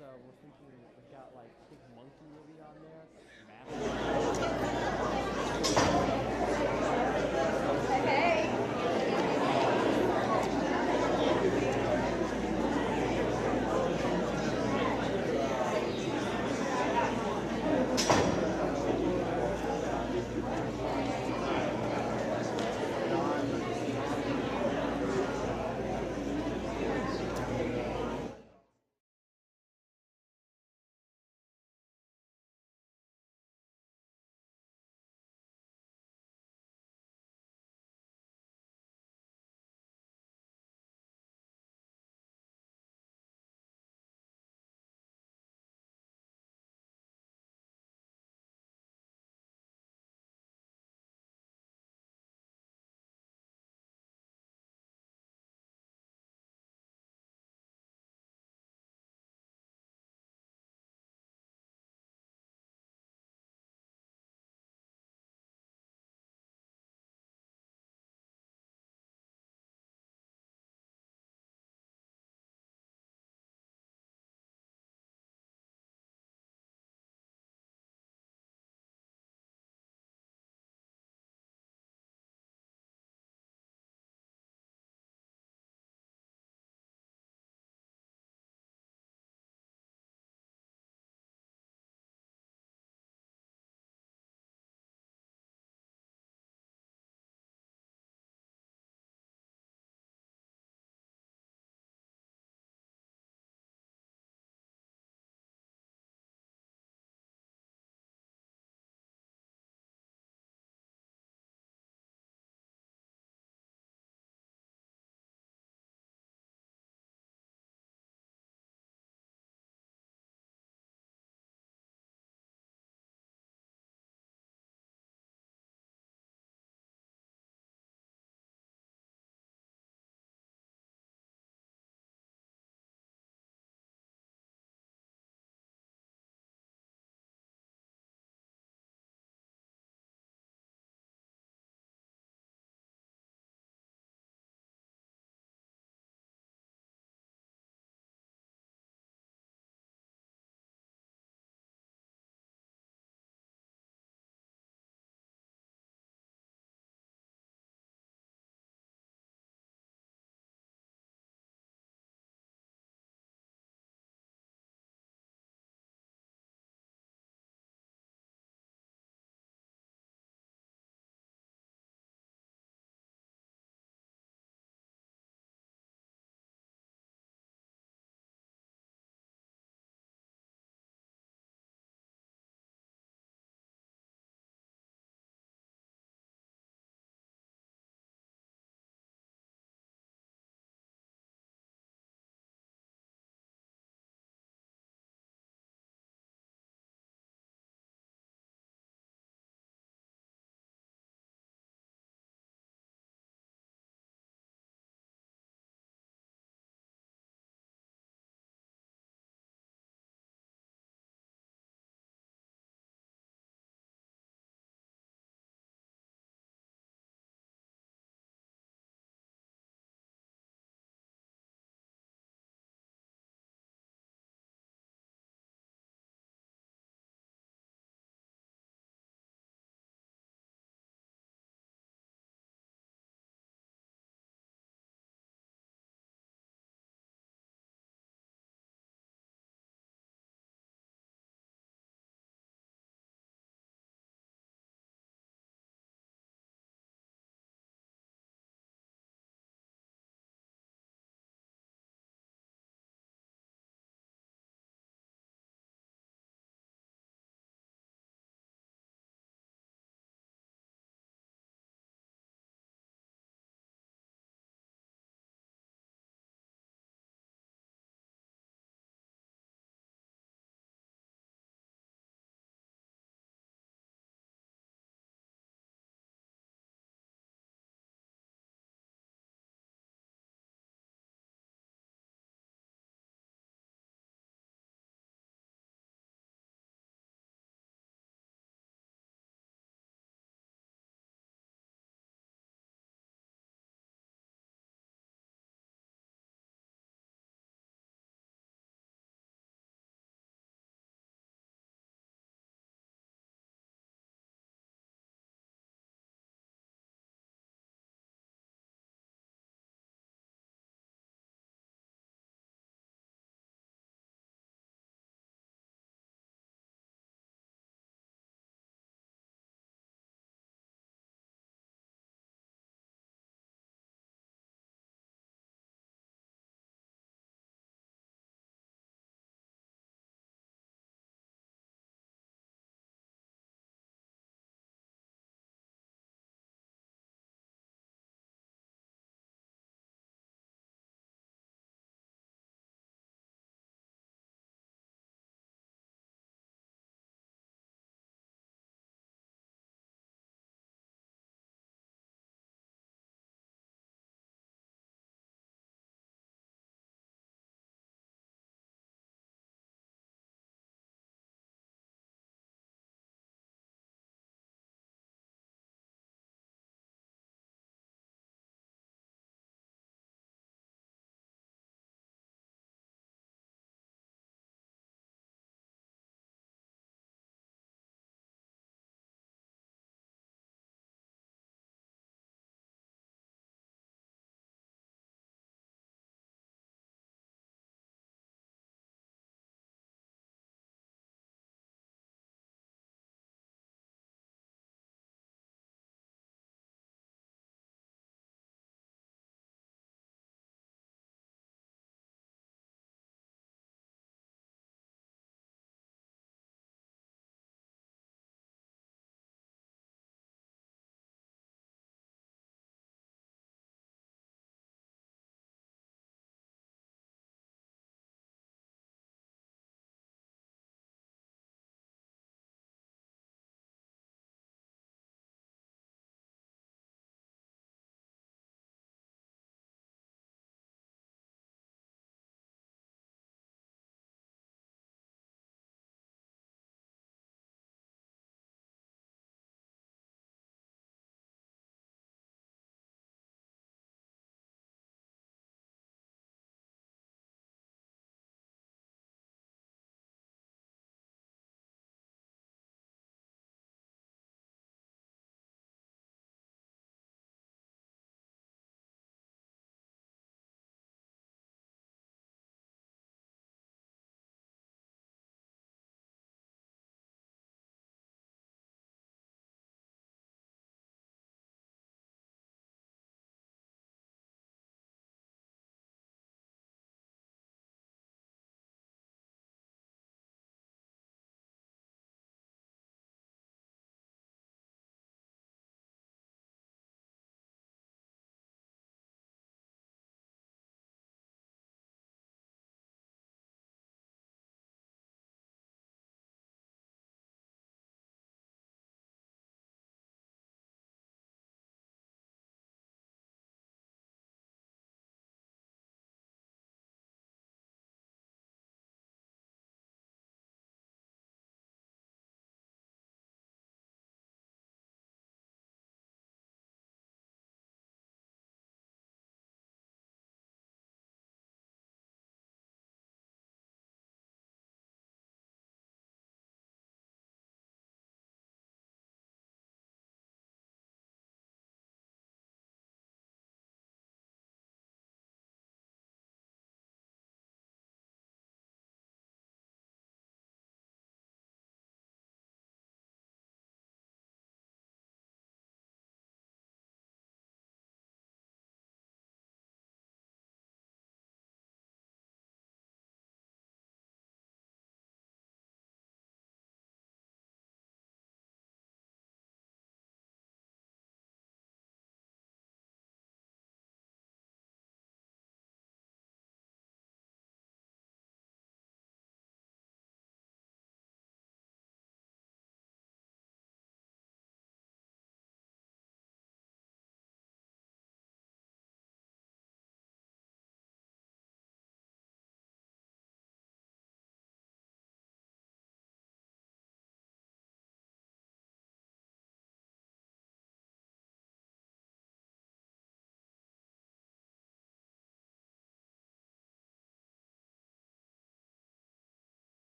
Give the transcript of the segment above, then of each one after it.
So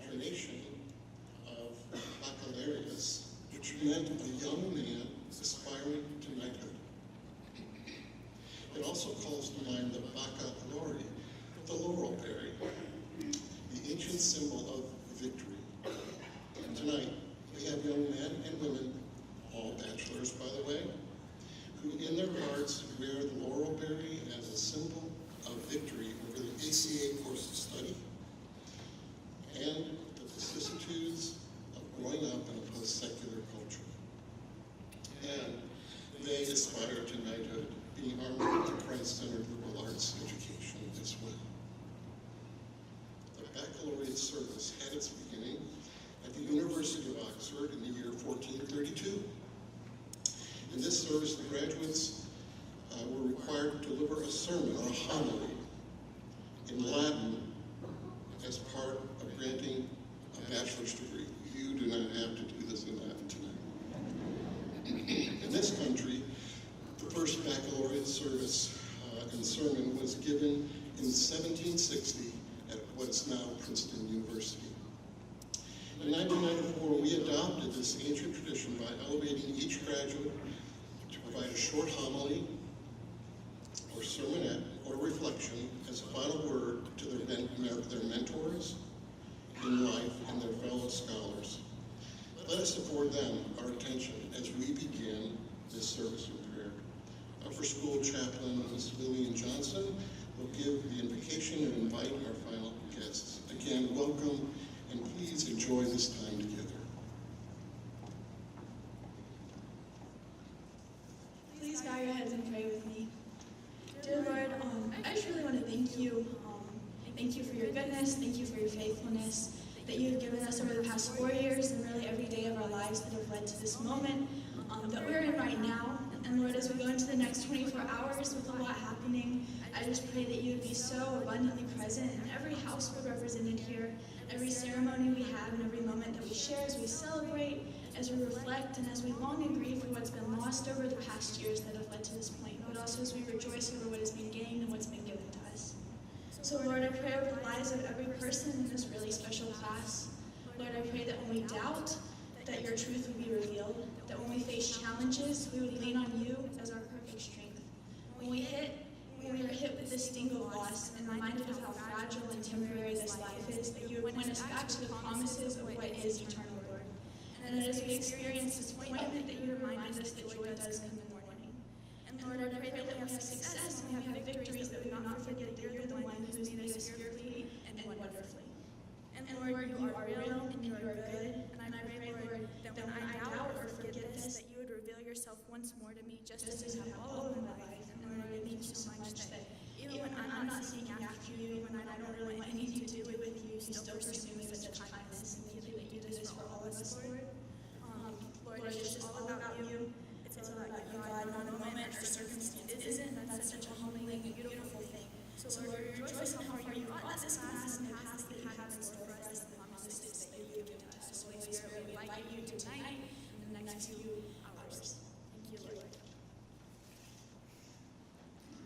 indoctrination of baccalaureates, which meant a young man aspiring to knighthood. It also calls to mind the Baccalaureate, the laurel berry, the ancient symbol of victory. And tonight, we have young men and women, all bachelors by the way, who in their hearts wear the laurel berry as a symbol of victory over the ACA course of study and the vicissitudes of growing up in a post-secular culture. And they aspire to knighthood, being armed with the Christ-centered liberal arts education as well. The baccalaureate service had its beginning at the University of Oxford in the year 1432. In this service, the graduates were required to deliver a sermon or a homily in Latin as part of granting a bachelor's degree. You do not have to do this in Latin tonight. In this country, the first baccalaureate service and sermon was given in 1760 at what is now Princeton University. In 1994, we adopted this ancient tradition by elevating each graduate to provide a short homily or sermonette or reflection as a final word to their mentors in life and their fellow scholars. Let us afford them our attention as we begin this service in prayer. Our school chaplain, Ms. Lillian Johnson, will give the invocation and invite our final guests. Again, welcome, and please enjoy this time together. Please bow your heads and pray with me. Dear Lord, I just really want to thank you. Thank you for your goodness. Thank you for your faithfulness that you have given us over the past 4 years and really every day of our lives that have led to this moment that we're in right now. And Lord, as we go into the next 24 hours with a lot happening, I just pray that you would be so abundantly present in every household represented here, every ceremony we have, and every moment that we share as we celebrate, as we reflect, and as we long and grieve for what's been lost over the past years that have led to this point, but also as we rejoice over what has been gained and what's been given to us. So Lord, I pray over the lives of every person in this really special class. Lord, I pray that when we doubt, that your truth would be revealed, that when we face challenges, we would lean on you as our perfect strength. When we are hit with the sting of loss and reminded of how fragile and temporary this life is, that you would point us back to the promises of what is eternal, Lord. And that as we experience disappointment, that you remind us that joy does come in the morning. And Lord, I pray that we have success and we have victories, that we will not forget that you're the one who has made us fearfully and wonderfully. And Lord, you are real and you are good. And I pray, Lord, that when I doubt or forget this, that you would reveal yourself once more to me, just as you have all of my life. And Lord, I thank you so much that even when I'm not seeking after you, even when I don't really want anything to do with you, you still pursue me with such kindness. And thank you that you do this for all of us, Lord. Lord, it's just all about you. It's all about you, God, not a moment or circumstance. It isn't, and that's such a humbling and beautiful thing. So Lord, rejoice in how far you brought this class and the path that you have in store for us and the promises that you have given to us. Holy Spirit, we invite you tonight and the next few hours. Thank you, Lord.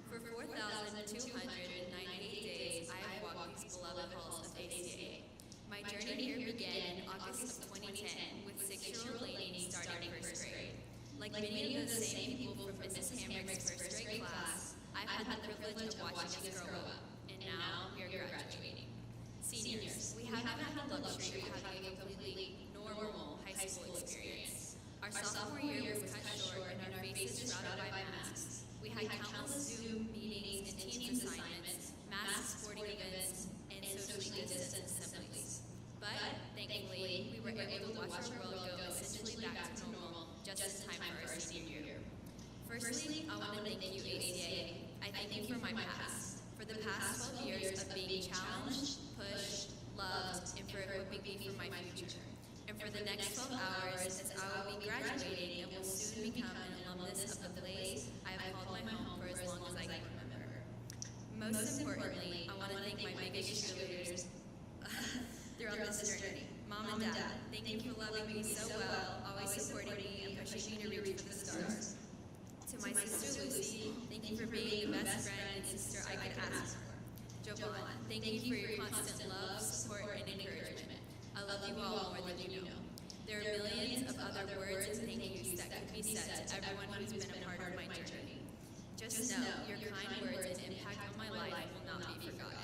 For 4,298 days, I have walked these beloved halls of ACA. My journey here began in August of 2010 with 6-year-old Lainey starting first grade. Like many of the same people from Mrs. Hamrick's first grade class, I've had the privilege of watching us grow up, and now we are graduating. Seniors, we haven't had the luxury of having a completely normal high school experience. Our sophomore year was cut short and our faces shrouded by masks. We had countless Zoom meetings and team assignments, mass sporting events, and socially distanced assemblies. But, thankfully, we were able to watch our world go essentially back to normal just in time for our senior year. Firstly, I want to thank you, ACA. I thank you for my past, for the past 12 years of being challenged, pushed, loved, and for equipping me for my future. And for the next 12 hours, as I will be graduating and will soon become an alumnus of the place I have called my home for as long as I can remember. Most importantly, I want to thank my biggest cheerleaders throughout this journey. Mom and Dad, thank you for loving me so well, always supporting me and pushing me to reach for the stars. To my sister Lucy, thank you for being the best friend and sister I could ask for. Jovan, thank you for your constant love, support, and encouragement. love you all more than you know. There are millions of other words and thank yous that could be said to everyone who's been a part of my journey. Just know your kind words and impact on my life will not be forgotten.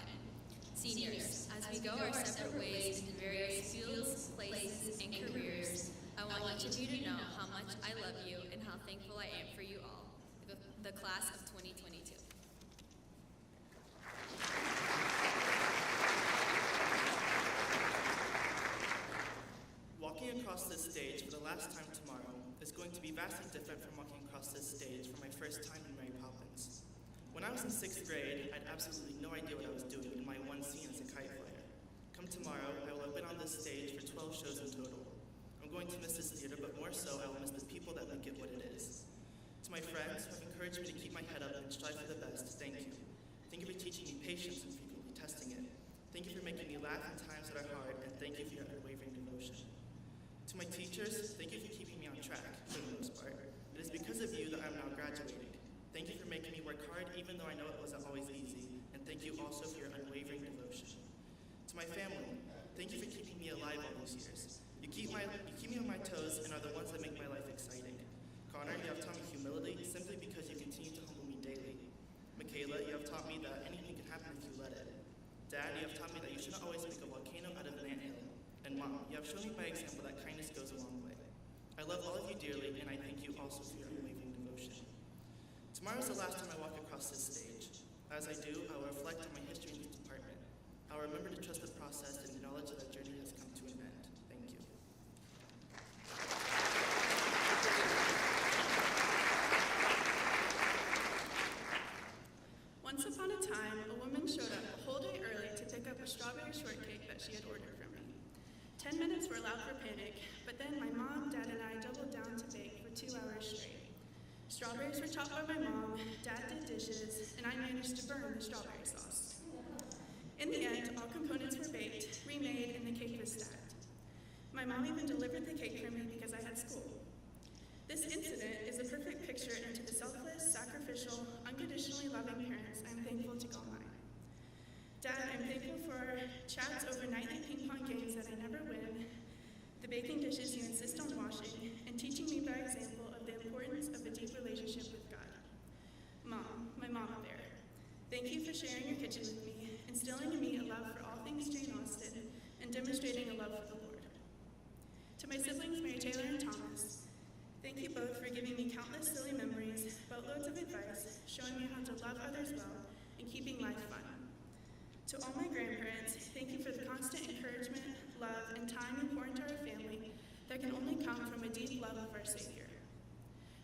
Seniors, as we go our separate ways in various fields, places, and careers, I want each of you to know how much I love you and how thankful I am for you all, the class of 2022. Walking across this stage for the last time tomorrow is going to be vastly different from walking across this stage for my first time in Mary Poppins. When I was in 6th grade, I had absolutely no idea what I was doing in my one scene as a kite flyer. Come tomorrow, I will have been on this stage for 12 shows in total. I'm going to miss this theater, but more so, I will miss the people that make it what it is. To my friends who have encouraged me to keep my head up and strive for the best, thank you. Thank you for teaching me patience and frequently testing it. Thank you for making me laugh in times that are hard, and thank you for your unwavering devotion. To my teachers, thank you for keeping me on track, for the most part. It is because of you that I'm now graduating. Thank you for making me work hard, even though I know it wasn't always easy, and thank you also for your unwavering devotion. To my family, thank you for keeping me alive all these years. You keep me on my toes and are the ones that make my life exciting. Connor, you have taught me humility simply because you continue to humble me daily. Michaela, you have taught me that anything can happen if you let it. Dad, you have taught me that you shouldn't always make a volcano out of an anthill. And Mom, you have shown me by example that kindness goes a long way. I love all of you dearly, and I thank you also for your unwavering devotion. Tomorrow is the last time I walk across this stage. As I do, I will reflect on my history in this department. I will remember to trust the process and acknowledge that our journey has come to an end. Thank you. Once upon a time, a woman showed up a whole day early to pick up a strawberry shortcake that she had ordered from me. 10 minutes were allowed for panic, but then my mom, Dad, and I doubled down to bake for 2 hours straight. Strawberries were chopped by my mom, Dad did dishes, and I managed to burn the strawberry sauce. In the end, all components were baked, remade, and the cake was stacked. My mom even delivered the cake for me because I had school. This incident is a perfect picture into the selfless, sacrificial, unconditionally loving parents I'm thankful to call mine. Dad, I'm thankful for Chad's over nightly ping pong games that I never win, the baking dishes you insist on washing, and teaching me by example of the importance of a deep relationship with God. Mom, my mama bear, thank you for sharing your kitchen with me, instilling in me a love for all things Jane Austen, and demonstrating a love for the Lord. To my siblings, Mary Taylor and Thomas, thank you both for giving me countless silly memories, boatloads of advice, showing me how to love others well, and keeping life fun. To all my grandparents, thank you for the constant encouragement, love, and time you pour into our family that can only come from a deep love of our Savior.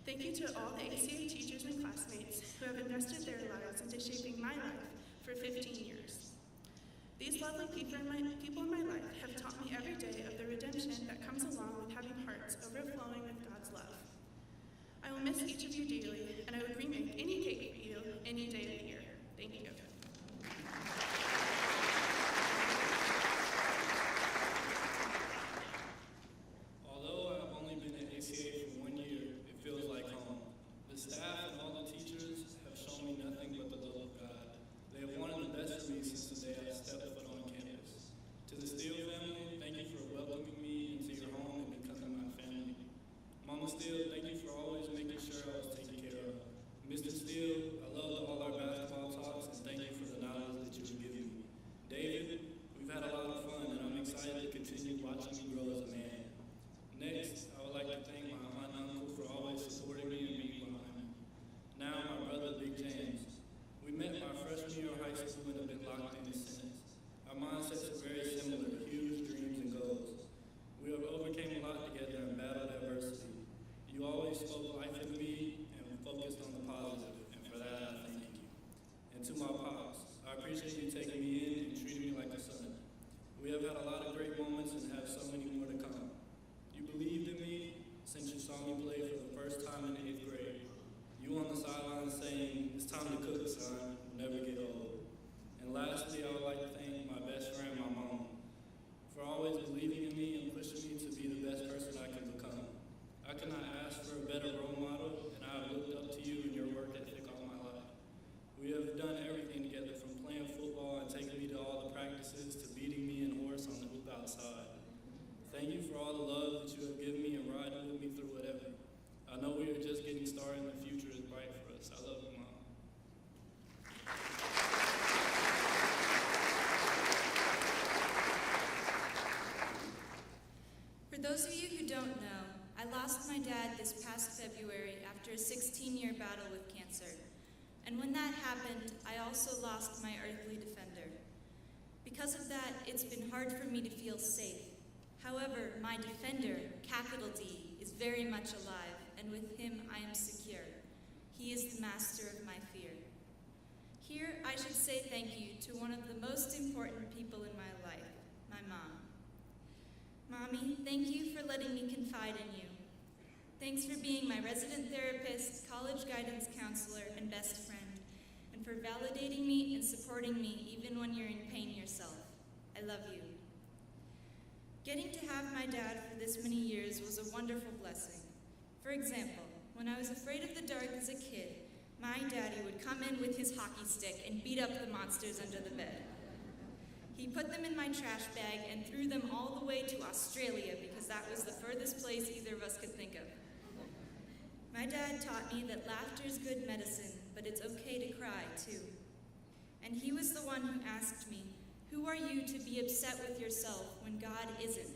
Thank you to all the ACA teachers and classmates who have invested their lives into shaping my life for 15 years. These lovely people in my life have taught me every day of the redemption that comes along with having hearts overflowing with God's love. I will miss each of you dearly, and I would remake any cake for you any day of the year. Thank you. Although I've only been at ACA for 1 year, it feels like home. The staff and all the teachers have shown me nothing but the love of God. They have wanted the best for me since the day I stepped foot on campus. To the Steele family, thank you for welcoming me into your home and becoming my family. Mama Steele, thank you for always making sure I was taken care of. Mr. Steele, I loved all our basketball talks and thank you for the knowledge that you have given me. David, we've had a lot of fun and I'm excited to continue watching me grow as a man. Next, I would like to thank my aunt and uncle for always supporting me and being behind me. Now, my brother, Big James. We met my freshman year of high school and have been locked in since. Our mindsets are very similar, huge dreams and goals. We have overcame a lot together and battled adversity. You always thank you for all the love that you have given me and riding with me through whatever. I know we are just getting started and the future is bright for us. I love you, Mom. For those of you who don't know, I lost my dad this past February after a 16-year battle with cancer. And when that happened, I also lost my earthly defender. Because of that, it's been hard for me to feel safe. However, my defender, capital D, is very much alive, and with him I am secure. He is the master of my fear. Here, I should say thank you to one of the most important people in my life, my mom. Mommy, thank you for letting me confide in you. Thanks for being my resident therapist, college guidance counselor, and best friend, and for validating me and supporting me even when you're in pain yourself. I love you. Getting to have my dad for this many years was a wonderful blessing. For example, when I was afraid of the dark as a kid, my daddy would come in with his hockey stick and beat up the monsters under the bed. He put them in my trash bag and threw them all the way to Australia because that was the furthest place either of us could think of. My dad taught me that laughter is good medicine, but it's okay to cry too. And he was the one who asked me, "Who are you to be upset with yourself when God isn't?"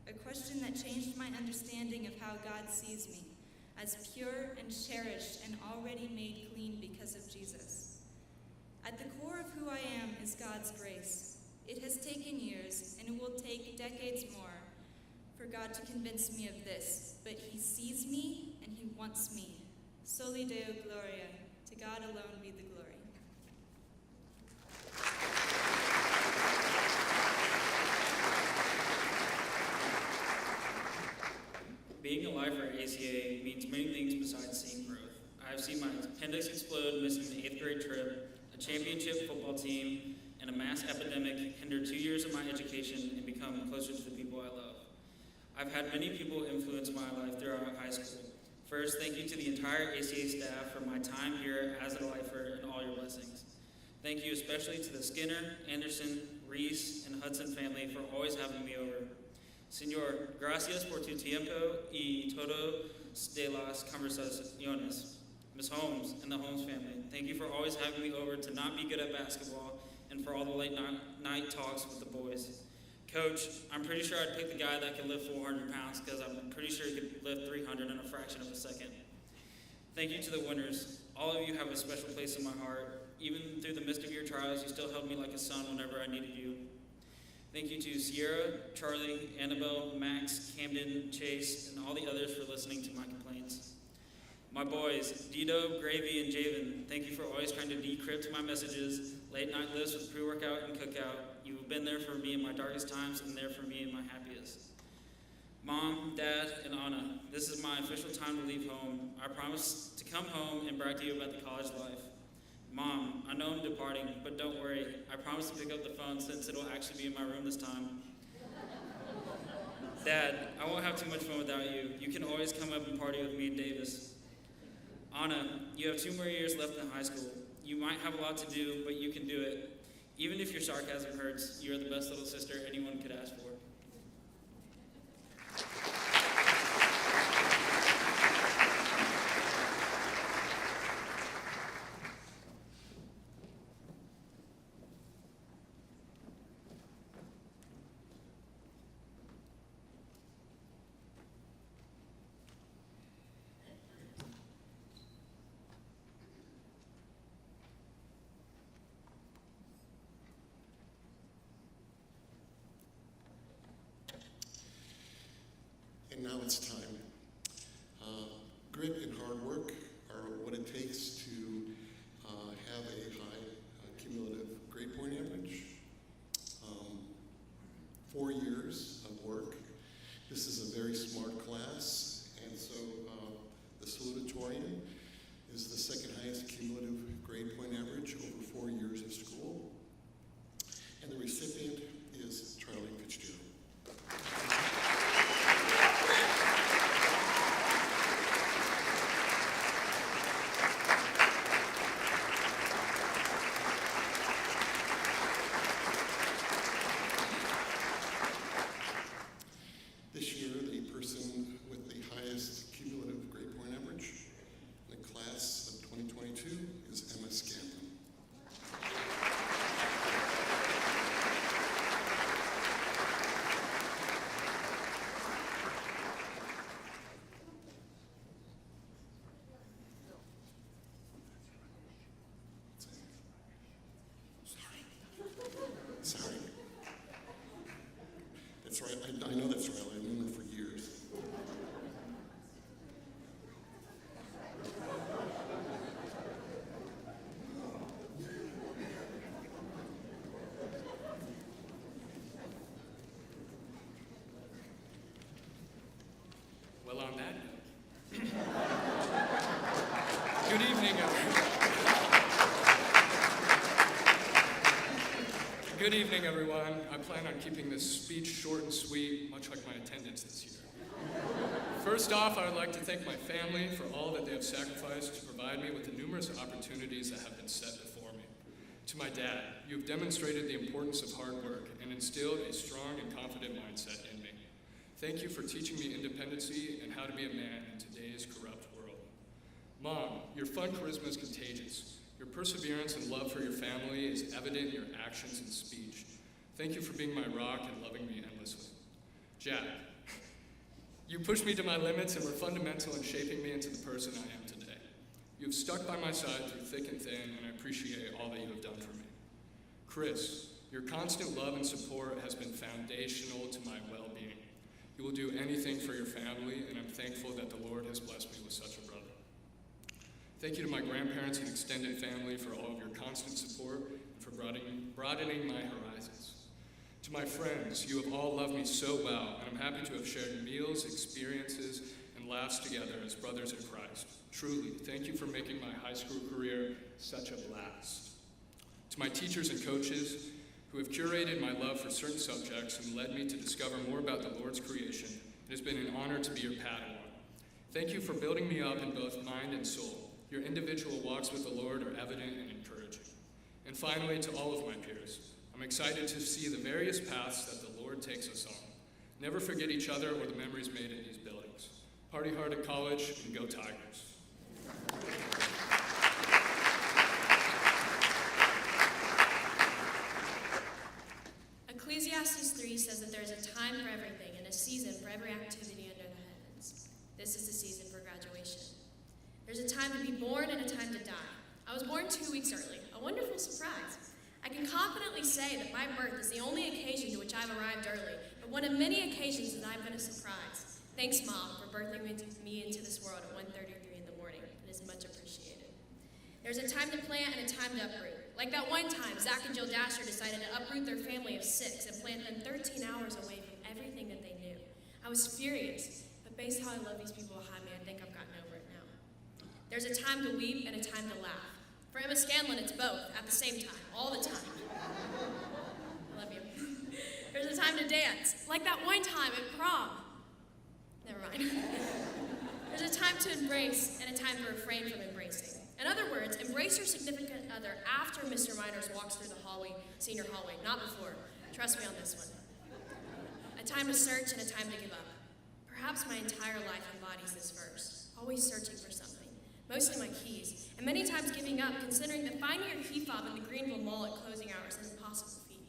A question that changed my understanding of how God sees me, as pure and cherished and already made clean because of Jesus. At the core of who I am is God's grace. It has taken years, and it will take decades more for God to convince me of this, but he sees me and he wants me. Soli Deo Gloria, to God alone be the glory. Being a lifer at ACA means many things besides seeing growth. I have seen my appendix explode, missing the 8th grade trip, a championship football team, and a mass epidemic hinder 2 years of my education and become closer to the people I love. I've had many people influence my life throughout high school. First, thank you to the entire ACA staff for my time here as a lifer and all your blessings. Thank you especially to the Skinner, Anderson, Reese, and Hudson family for always having me over. Señor, gracias por tu tiempo y todo de las conversaciones. Ms. Holmes and the Holmes family, thank you for always having me over to not be good at basketball and for all the late night talks with the boys. Coach, I'm pretty sure I'd pick the guy that can lift 400 pounds because I'm pretty sure he could lift 300 in a fraction of a second. Thank you to the winners. All of you have a special place in my heart. Even through the midst of your trials, you still held me like a son whenever I needed you. Thank you to Sierra, Charlie, Annabelle, Max, Camden, Chase, and all the others for listening to my complaints. My boys, Dito, Gravy, and Javen, thank you for always trying to decrypt my messages, late night lists with pre-workout and cookout. You've been there for me in my darkest times and there for me in my happiest. Mom, Dad, and Anna, this is my official time to leave home. I promise to come home and brag to you about the college life. Mom, I know I'm departing, but don't worry. I promise to pick up the phone since it'll actually be in my room this time. Dad, I won't have too much fun without you. You can always come up and party with me in Davis. Anna, you have 2 more years left in high school. You might have a lot to do, but you can do it. Even if your sarcasm hurts, you're the best little sister anyone could ask for. And now it's time. Grit and hard work are what it takes to have a high cumulative grade point average. 4 years of work. This is a very smart class, and so the salutatorian is the second highest cumulative grade point average over 4 years of school. And the recipient is Charlie Fitzgerald. This Well, on that note, good evening, Good evening, everyone. I plan on keeping this speech short and sweet, much like my attendance this year. First off, I would like to thank my family for all that they have sacrificed to provide me with the numerous opportunities that have been set before me. To my dad, you have demonstrated the importance of hard work and instilled a strong and confident mindset in me. Thank you for teaching me independency and how to be a man in today's corrupt world. Mom, your fun charisma is contagious. Your perseverance and love for your family is evident in your actions and speech. Thank you for being my rock and loving me endlessly. Jack, you pushed me to my limits and were fundamental in shaping me into the person I am today. You have stuck by my side through thick and thin, and I appreciate all that you have done for me. Chris, your constant love and support has been foundational to my well-being. You will do anything for your family, and I'm thankful that the Lord has blessed me with such a brother. Thank you to my grandparents and extended family for all of your constant support and for broadening my horizons. To my friends, you have all loved me so well, and I'm happy to have shared meals, experiences, and laughs together as brothers in Christ. Truly, thank you for making my high school career such a blast. To my teachers and coaches who have curated my love for certain subjects and led me to discover more about the Lord's creation, it has been an honor to be your Padawan. Thank you for building me up in both mind and soul. Your individual walks with the Lord are evident and encouraging. And finally, to all of my peers, I'm excited to see the various paths that the Lord takes us on. Never forget each other or the memories made in these buildings. Party hard at college and go Tigers. Ecclesiastes 3 says that there is a time for everything and a season for every activity under the heavens. This is the season for graduation. There's a time to be born and a time to die. I was born 2 weeks early, a wonderful surprise. I can confidently say that my birth is the only occasion to which I've arrived early, but one of many occasions that I've been a surprise. Thanks, Mom, for birthing me into this world at 1:33 in the morning. It is much appreciated. There's a time to plant and a time to uproot. Like that one time, Zach and Jill Dasher decided to uproot their family of 6 and plant them 13 hours away from everything that they knew. I was furious, but based on how I love these people behind me, I think I've gotten over it now. There's a time to weep and a time to laugh. For Emma Scanlon, it's both, at the same time, all the time. I love you. There's a time to dance, like that one time at prom. Never mind. There's a time to embrace and a time to refrain from embracing. In other words, embrace your significant other after Mr. Miners walks through the hallway, senior hallway, not before. Trust me on this one. A time to search and a time to give up. Perhaps my entire life embodies this verse, always searching for something, mostly my keys, and many times giving up, considering that finding your key fob in the Greenville Mall at closing hours is an impossible feat.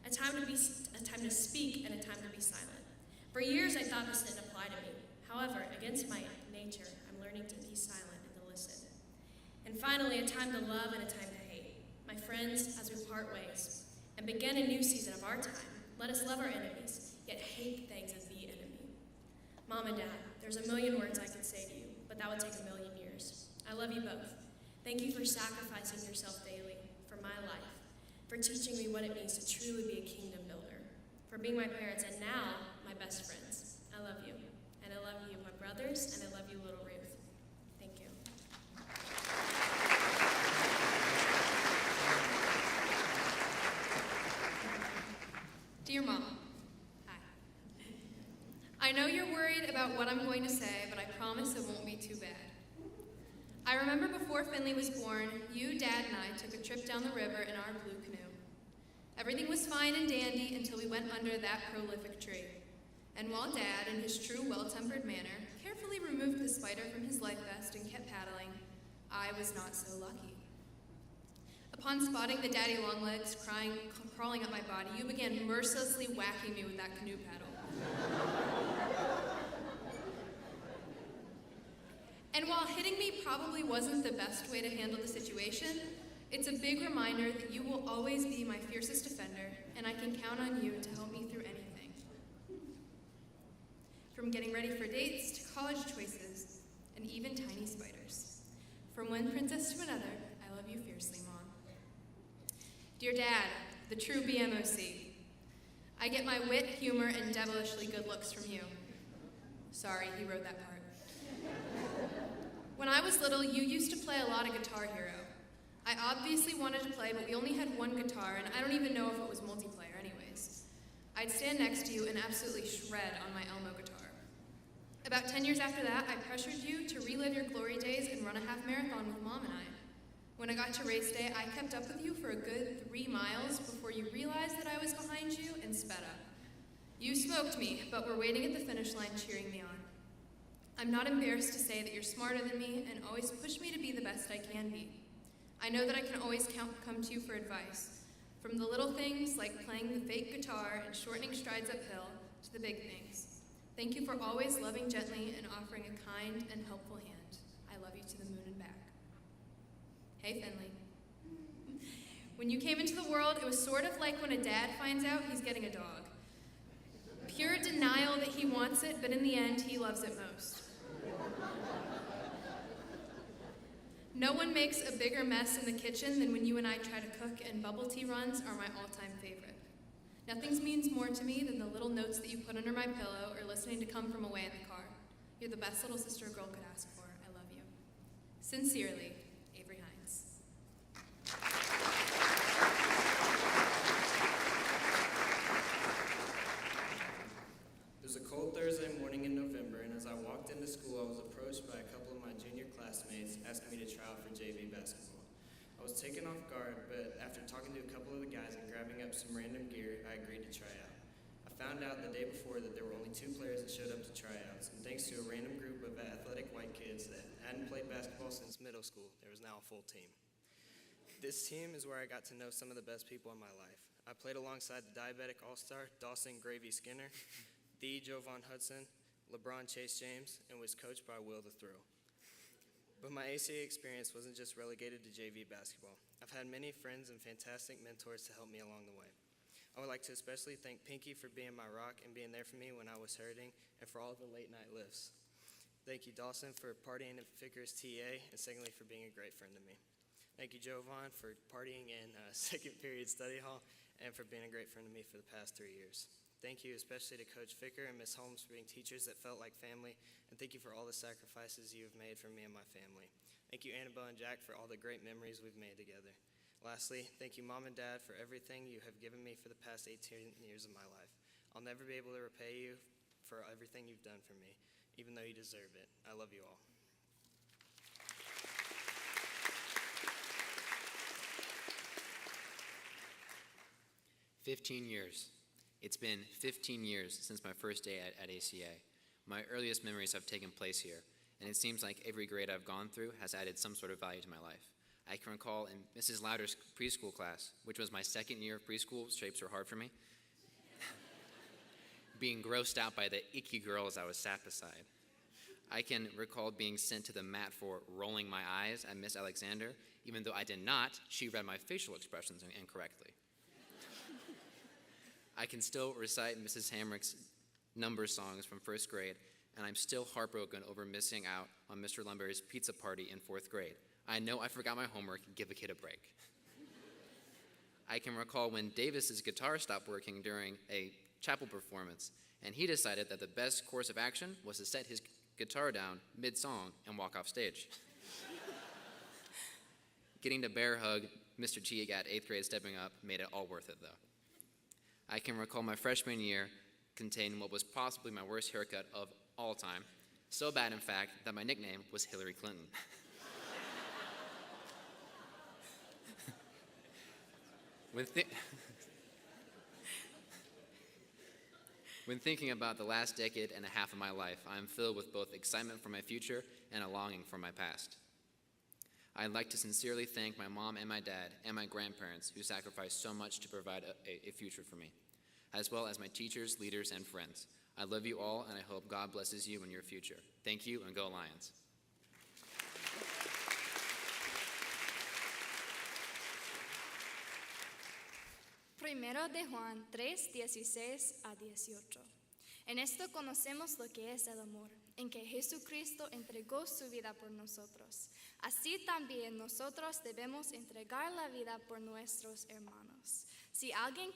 A time to speak and a time to be silent. For years, I thought this didn't apply to me. However, against my nature, I'm learning to be silent and to listen. And finally, a time to love and a time to hate. My friends, as we part ways and begin a new season of our time, let us love our enemies, yet hate things as the enemy. Mom and Dad, there's a million words I could say to you, but that would take a million years. I love you both. Thank you for sacrificing yourself daily for my life, for teaching me what it means to truly be a kingdom builder, for being my parents and now my best friends. I love you. And I love you, my brothers, and I love you, little Ruth. Thank you. Dear Mom, hi. I know you're worried about what I'm going to say, but I promise it won't be too bad. I remember before Finley was born, you, Dad, and I took a trip down the river in our blue canoe. Everything was fine and dandy until we went under that prolific tree. And while Dad, in his true well-tempered manner, carefully removed the spider from his life vest and kept paddling, I was not so lucky. Upon spotting the daddy longlegs crawling up my body, you began mercilessly whacking me with that canoe paddle. And while hitting me probably wasn't the best way to handle the situation, it's a big reminder that you will always be my fiercest defender, and I can count on you to help me through anything. From getting ready for dates to college choices, and even tiny spiders. From one princess to another, I love you fiercely, Mom. Dear Dad, the true BMOC, I get my wit, humor, and devilishly good looks from you. Sorry, he wrote that part. When I was little, you used to play a lot of Guitar Hero. I obviously wanted to play, but we only had one guitar, and I don't even know if it was multiplayer anyways. I'd stand next to you and absolutely shred on my Elmo guitar. About 10 years after that, I pressured you to relive your glory days and run a half marathon with Mom and I. When I got to race day, I kept up with you for a good 3 miles before you realized that I was behind you and sped up. You smoked me, but were waiting at the finish line cheering me on. I'm not embarrassed to say that you're smarter than me and always push me to be the best I can be. I know that I can always come to you for advice, from the little things like playing the fake guitar and shortening strides uphill to the big things. Thank you for always loving gently and offering a kind and helpful hand. I love you to the moon and back. Hey, Finley. When you came into the world, it was sort of like when a dad finds out he's getting a dog. Pure denial that he wants it, but in the end, he loves it most. No one makes a bigger mess in the kitchen than when you and I try to cook, and bubble tea runs are my all-time favorite. Nothing means more to me than the little notes that you put under my pillow or listening to Come From Away in the car. You're the best little sister a girl could ask for. I love you. Sincerely, Avery Hines. It was a cold Thursday morning in November, and as I walked into school, I was approached by a couple of my junior classmates asking me to try out for JV basketball. I was taken off guard, but after talking to a couple of the guys and grabbing up some random gear, I agreed to try out. I found out the day before that there were only 2 players that showed up to tryouts, and thanks to a random group of athletic white kids that hadn't played basketball since middle school, there was now a full team. This team is where I got to know some of the best people in my life. I played alongside the diabetic all-star Dawson Gravy Skinner, the Jovan Hudson, LeBron Chase James, and was coached by Will the Thrill. But my ACA experience wasn't just relegated to JV basketball. I've had many friends and fantastic mentors to help me along the way. I would like to especially thank Pinky for being my rock and being there for me when I was hurting, and for all of the late night lifts. Thank you, Dawson, for partying at Vickers TA, and secondly, for being a great friend to me. Thank you, Jovan, for partying in second period study hall, and for being a great friend to me for the past 3 years. Thank you especially to Coach Ficker and Ms. Holmes for being teachers that felt like family, and thank you for all the sacrifices you have made for me and my family. Thank you, Annabelle and Jack, for all the great memories we've made together. Lastly, thank you, Mom and Dad, for everything you have given me for the past 18 years of my life. I'll never be able to repay you for everything you've done for me, even though you deserve it. I love you all. "15 years. It's been 15 years since my first day at ACA. My earliest memories have taken place here, and it seems like every grade I've gone through has added some sort of value to my life. I can recall in Mrs. Louder's preschool class, which was my second year of preschool, shapes were hard for me, being grossed out by the icky girls I was sat beside. I can recall being sent to the mat for rolling my eyes at Miss Alexander. Even though I did not, she read my facial expressions incorrectly. I can still recite Mrs. Hamrick's number songs from first grade, and I'm still heartbroken over missing out on Mr. Lumberry's pizza party in 4th grade. I know I forgot my homework. Give a kid a break. I can recall when Davis's guitar stopped working during a chapel performance, and he decided that the best course of action was to set his guitar down mid-song and walk off stage. Getting to bear hug Mr. Teague at 8th grade stepping up made it all worth it, though. I can recall my freshman year contained what was possibly my worst haircut of all time. So bad, in fact, that my nickname was Hillary Clinton. When thinking about the last decade and a half of my life, I am filled with both excitement for my future and a longing for my past. I'd like to sincerely thank my mom and my dad and my grandparents who sacrificed so much to provide a future for me, as well as my teachers, leaders, and friends. I love you all, and I hope God blesses you in your future. Thank you, and go Lions. Primero de Juan 3, 16 a 18. En esto conocemos lo que es el amor, en que Jesucristo entregó su vida por nosotros. Así también nosotros debemos entregar la vida por nuestros hermanos. Si alguien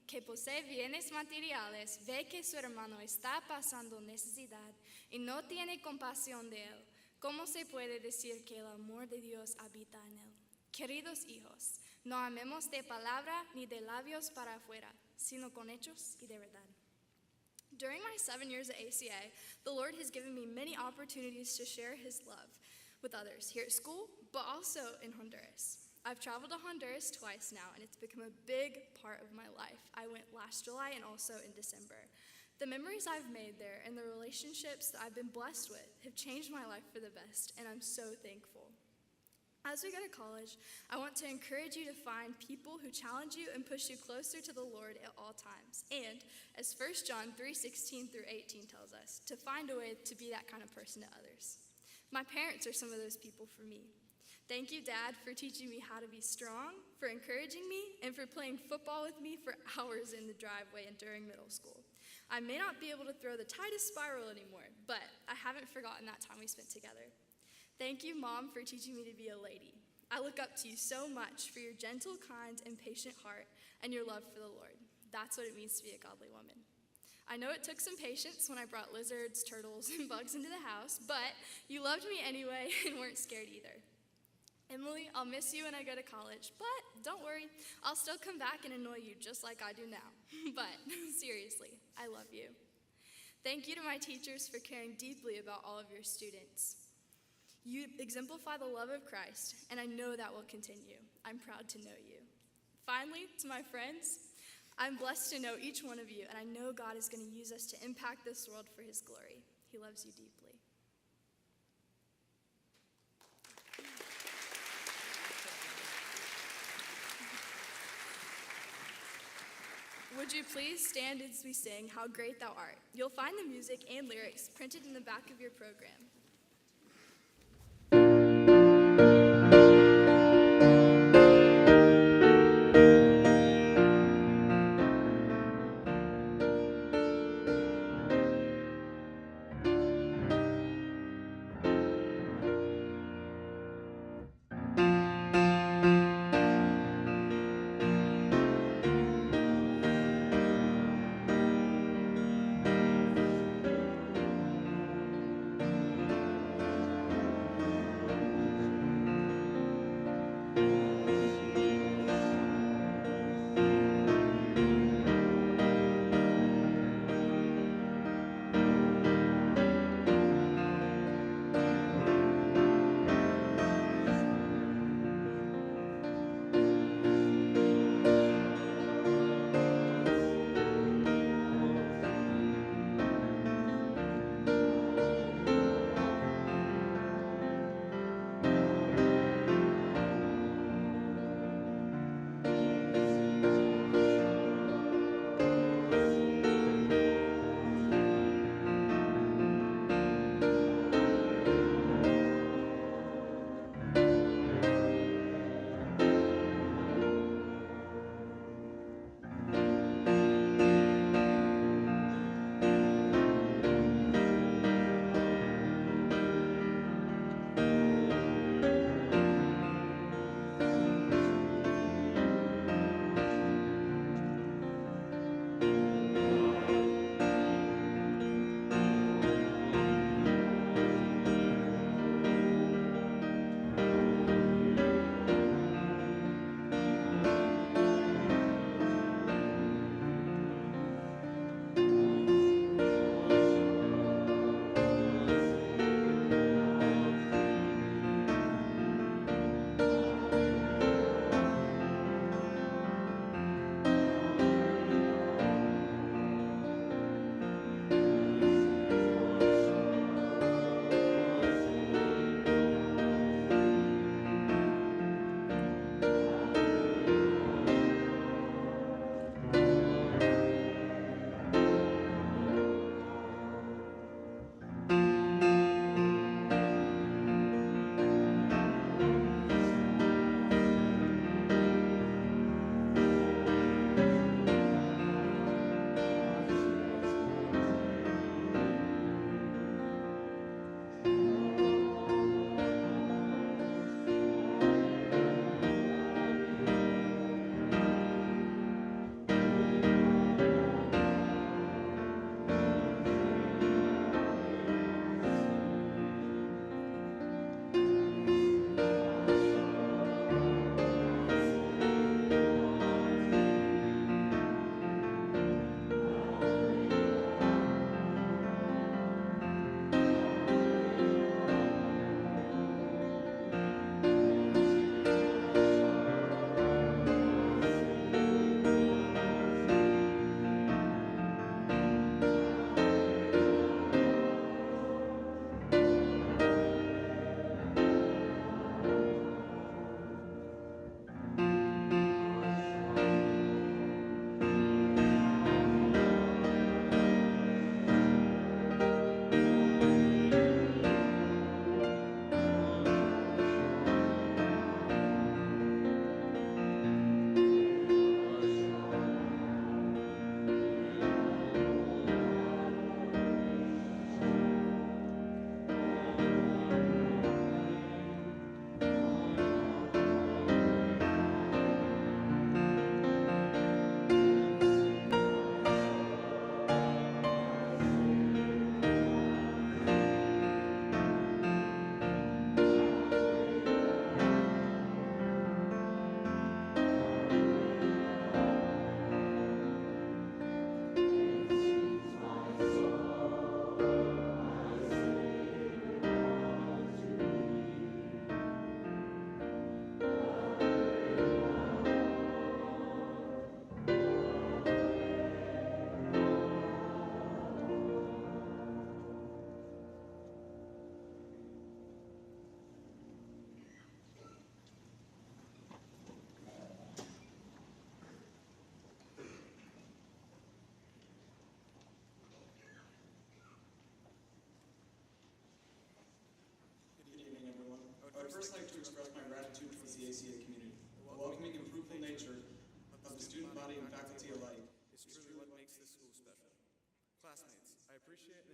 que posee bienes materiales ve que su hermano está pasando necesidad y no tiene compasión de él, ¿cómo se puede decir que el amor de Dios habita en él? Queridos hijos, no amemos de palabra ni de labios para afuera, sino con hechos y de verdad. During my 7 years at ACA, the Lord has given me many opportunities to share his love with others here at school, but also in Honduras. I've traveled to Honduras twice now, and it's become a big part of my life. I went last July and also in December. The memories I've made there and the relationships that I've been blessed with have changed my life for the best, and I'm so thankful. As we go to college, I want to encourage you to find people who challenge you and push you closer to the Lord at all times. And as 1 John 3:16 through 18 tells us, to find a way to be that kind of person to others. My parents are some of those people for me. Thank you, Dad, for teaching me how to be strong, for encouraging me, and for playing football with me for hours in the driveway and during middle school. I may not be able to throw the tightest spiral anymore, but I haven't forgotten that time we spent together. Thank you, Mom, for teaching me to be a lady. I look up to you so much for your gentle, kind, and patient heart and your love for the Lord. That's what it means to be a godly woman. I know it took some patience when I brought lizards, turtles, and bugs into the house, but you loved me anyway and weren't scared either. Emily, I'll miss you when I go to college, but don't worry, I'll still come back and annoy you just like I do now. But seriously, I love you. Thank you to my teachers for caring deeply about all of your students. You exemplify the love of Christ, and I know that will continue. I'm proud to know you. Finally, to my friends, I'm blessed to know each one of you, and I know God is going to use us to impact this world for his glory. He loves you deeply. Would you please stand as we sing How Great Thou Art? You'll find the music and lyrics printed in the back of your program.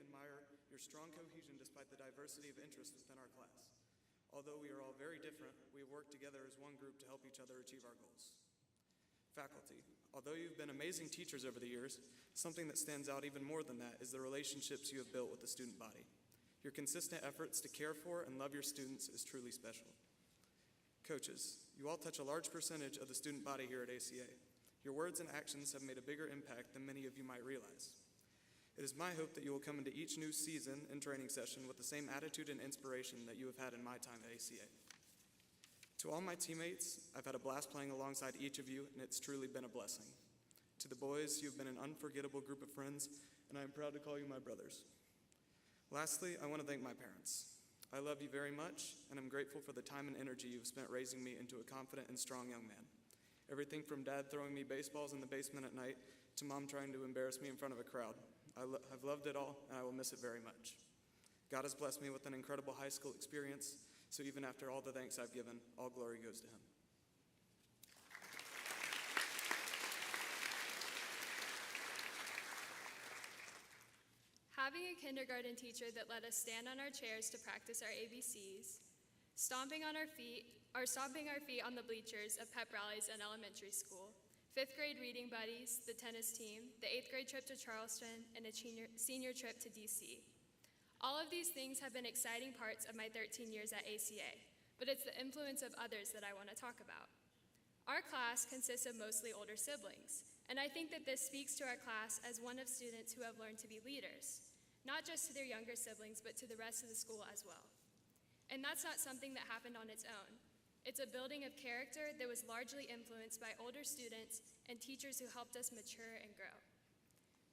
admire your strong cohesion despite the diversity of interests within our class. Although we are all very different, we have worked together as one group to help each other achieve our goals. Faculty, although you've been amazing teachers over the years, something that stands out even more than that is the relationships you have built with the student body. Your consistent efforts to care for and love your students is truly special. Coaches, you all touch a large percentage of the student body here at ACA. Your words and actions have made a bigger impact than many of you might realize. It is my hope that you will come into each new season and training session with the same attitude and inspiration that you have had in my time at ACA. To all my teammates, I've had a blast playing alongside each of you, and it's truly been a blessing. To the boys, you've been an unforgettable group of friends, and I am proud to call you my brothers. Lastly, I want to thank my parents. I love you very much, and I'm grateful for the time and energy you've spent raising me into a confident and strong young man. Everything from Dad throwing me baseballs in the basement at night to Mom trying to embarrass me in front of a crowd. I've loved it all, and I will miss it very much. God has blessed me with an incredible high school experience, so even after all the thanks I've given, all glory goes to him. Having a kindergarten teacher that let us stand on our chairs to practice our ABCs, stomping our feet on the bleachers of pep rallies in elementary school, 5th grade reading buddies, the tennis team, the 8th grade trip to Charleston, and a senior trip to DC. All of these things have been exciting parts of my 13 years at ACA, but it's the influence of others that I want to talk about. Our class consists of mostly older siblings, and I think that this speaks to our class as one of students who have learned to be leaders, not just to their younger siblings, but to the rest of the school as well. And that's not something that happened on its own. It's a building of character that was largely influenced by older students and teachers who helped us mature and grow.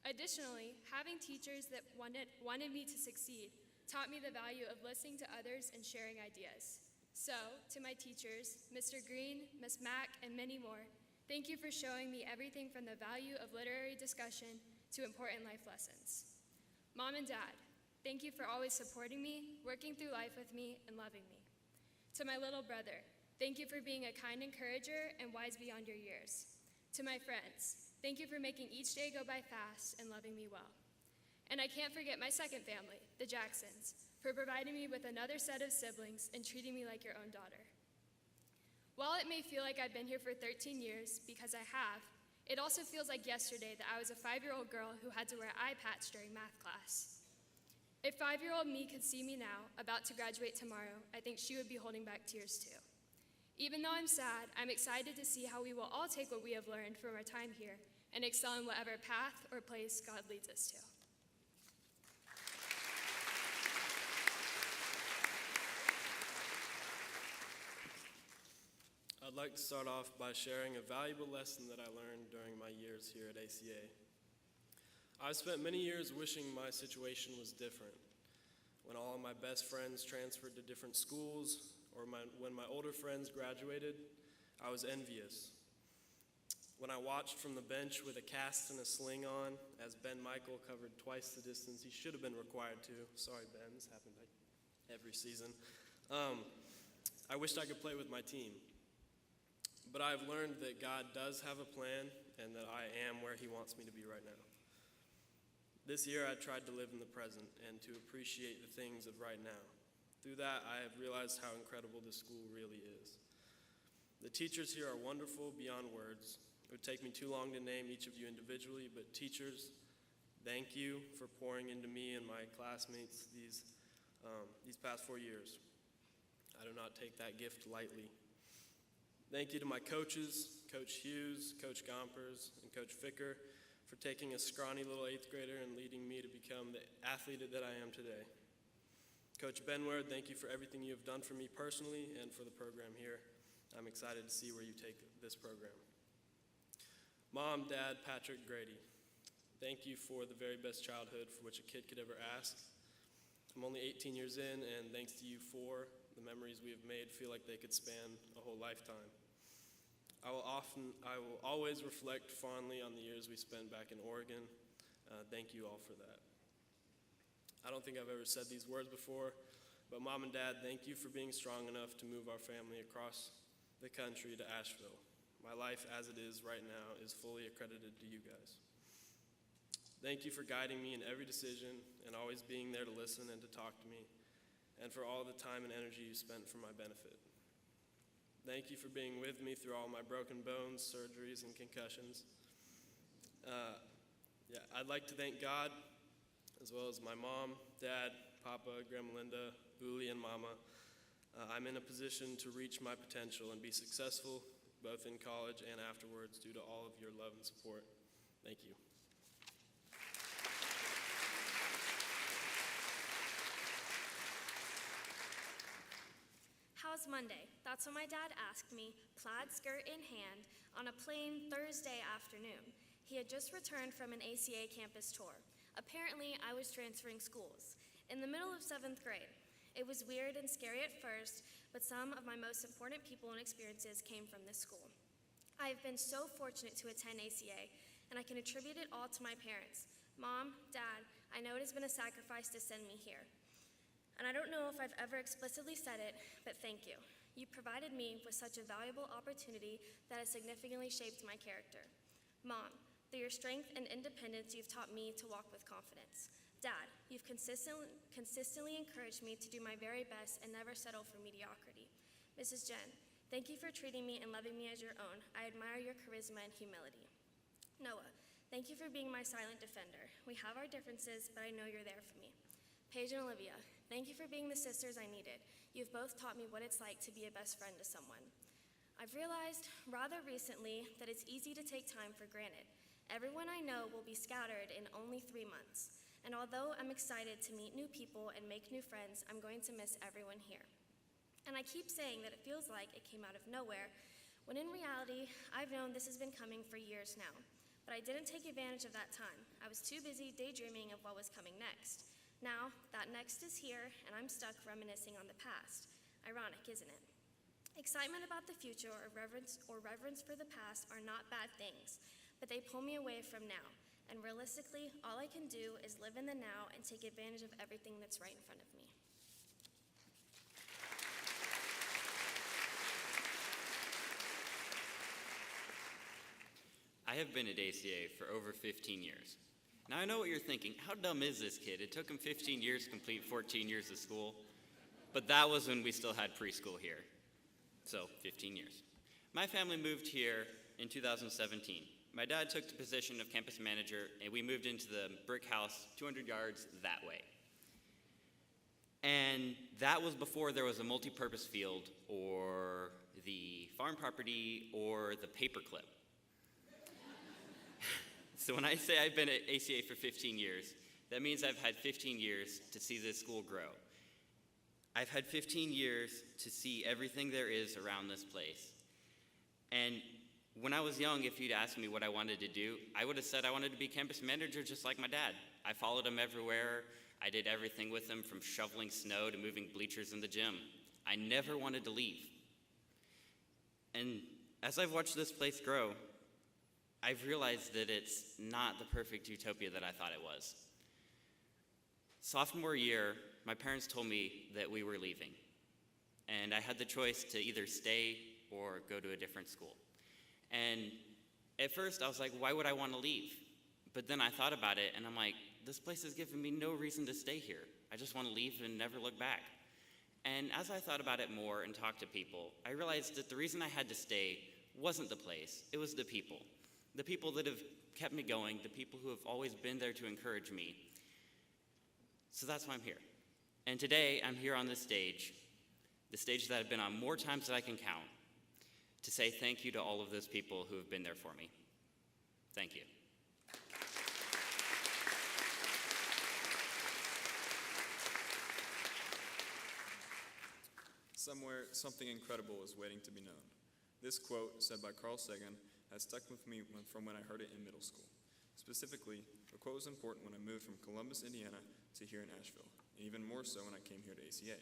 Additionally, having teachers that wanted me to succeed taught me the value of listening to others and sharing ideas. So, to my teachers, Mr. Green, Ms. Mack, and many more, thank you for showing me everything from the value of literary discussion to important life lessons. Mom and Dad, thank you for always supporting me, working through life with me, and loving me. To my little brother, thank you for being a kind encourager and wise beyond your years. To my friends, thank you for making each day go by fast and loving me well. And I can't forget my second family, the Jacksons, for providing me with another set of siblings and treating me like your own daughter. While it may feel like I've been here for 13 years, because I have, it also feels like yesterday that I was a 5-year-old girl who had to wear eye patch during math class. If 5-year-old me could see me now, about to graduate tomorrow, I think she would be holding back tears too. Even though I'm sad, I'm excited to see how we will all take what we have learned from our time here and excel in whatever path or place God leads us to. I'd like to start off by sharing a valuable lesson that I learned during my years here at ACA. I've spent many years wishing my situation was different. When all of my best friends transferred to different schools, or when my older friends graduated, I was envious. When I watched from the bench with a cast and a sling on, as Ben Michael covered twice the distance he should have been required to. Sorry, Ben, this happened every season. I wished I could play with my team. But I've learned that God does have a plan and that I am where he wants me to be right now. This year I tried to live in the present and to appreciate the things of right now. Through that, I have realized how incredible this school really is. The teachers here are wonderful beyond words. It would take me too long to name each of you individually, but teachers, thank you for pouring into me and my classmates these past 4 years. I do not take that gift lightly. Thank you to my coaches, Coach Hughes, Coach Gompers, and Coach Ficker, for taking a scrawny little 8th grader and leading me to become the athlete that I am today. Coach Benward, thank you for everything you have done for me personally and for the program here. I'm excited to see where you take this program. Mom, Dad, Patrick, Grady, thank you for the very best childhood for which a kid could ever ask. I'm only 18 years in, and thanks to you four, the memories we have made feel like they could span a whole lifetime. I will always reflect fondly on the years we spent back in Oregon. Thank you all for that. I don't think I've ever said these words before, but Mom and Dad, thank you for being strong enough to move our family across the country to Asheville. My life as it is right now is fully accredited to you guys. Thank you for guiding me in every decision and always being there to listen and to talk to me, and for all the time and energy you spent for my benefit. Thank you for being with me through all my broken bones, surgeries, and concussions. I'd like to thank God, as well as my mom, dad, Papa, Grandma Linda, Uli, and Mama. I'm in a position to reach my potential and be successful both in college and afterwards due to all of your love and support. Thank you. How's Monday? That's what my dad asked me, plaid skirt in hand, on a plain Thursday afternoon. He had just returned from an ACA campus tour. Apparently, I was transferring schools. In the middle of 7th grade. It was weird and scary at first, but some of my most important people and experiences came from this school. I have been so fortunate to attend ACA, and I can attribute it all to my parents. Mom, Dad, I know it has been a sacrifice to send me here. And I don't know if I've ever explicitly said it, but thank you. You provided me with such a valuable opportunity that has significantly shaped my character. Mom, through your strength and independence, you've taught me to walk with confidence. Dad, you've consistently encouraged me to do my very best and never settle for mediocrity. Mrs. Jen, thank you for treating me and loving me as your own. I admire your charisma and humility. Noah, thank you for being my silent defender. We have our differences, but I know you're there for me. Paige and Olivia, thank you for being the sisters I needed. You've both taught me what it's like to be a best friend to someone. I've realized rather recently that it's easy to take time for granted. Everyone I know will be scattered in only 3 months. And although I'm excited to meet new people and make new friends, I'm going to miss everyone here. And I keep saying that it feels like it came out of nowhere, when in reality, I've known this has been coming for years now. But I didn't take advantage of that time. I was too busy daydreaming of what was coming next. Now, that next is here, and I'm stuck reminiscing on the past. Ironic, isn't it? Excitement about the future or reverence for the past are not bad things, but they pull me away from now. And realistically, all I can do is live in the now and take advantage of everything that's right in front of me. I have been at ACA for over 15 years. Now I know what you're thinking, how dumb is this kid? It took him 15 years to complete 14 years of school, but that was when we still had preschool here. So 15 years. My family moved here in 2017. My dad took the position of campus manager and we moved into the brick house 200 yards that way. And that was before there was a multi-purpose field or the farm property or the paperclip. So when I say I've been at ACA for 15 years, that means I've had 15 years to see this school grow. I've had 15 years to see everything there is around this place. And when I was young, if you'd asked me what I wanted to do, I would have said I wanted to be campus manager just like my dad. I followed him everywhere. I did everything with him from shoveling snow to moving bleachers in the gym. I never wanted to leave. And as I've watched this place grow, I've realized that it's not the perfect utopia that I thought it was. Sophomore year, my parents told me that we were leaving, and I had the choice to either stay or go to a different school. And at first, I was like, why would I want to leave? But then I thought about it, and I'm like, this place has given me no reason to stay here. I just want to leave and never look back. And as I thought about it more and talked to people, I realized that the reason I had to stay wasn't the place, it was the people. The people that have kept me going, the people who have always been there to encourage me. So that's why I'm here. And today, I'm here on this stage, the stage that I've been on more times than I can count, to say thank you to all of those people who have been there for me. Thank you. Somewhere, something incredible is waiting to be known. This quote, said by Carl Sagan, has stuck with me from when I heard it in middle school. Specifically, the quote was important when I moved from Columbus, Indiana to here in Asheville, and even more so when I came here to ACA.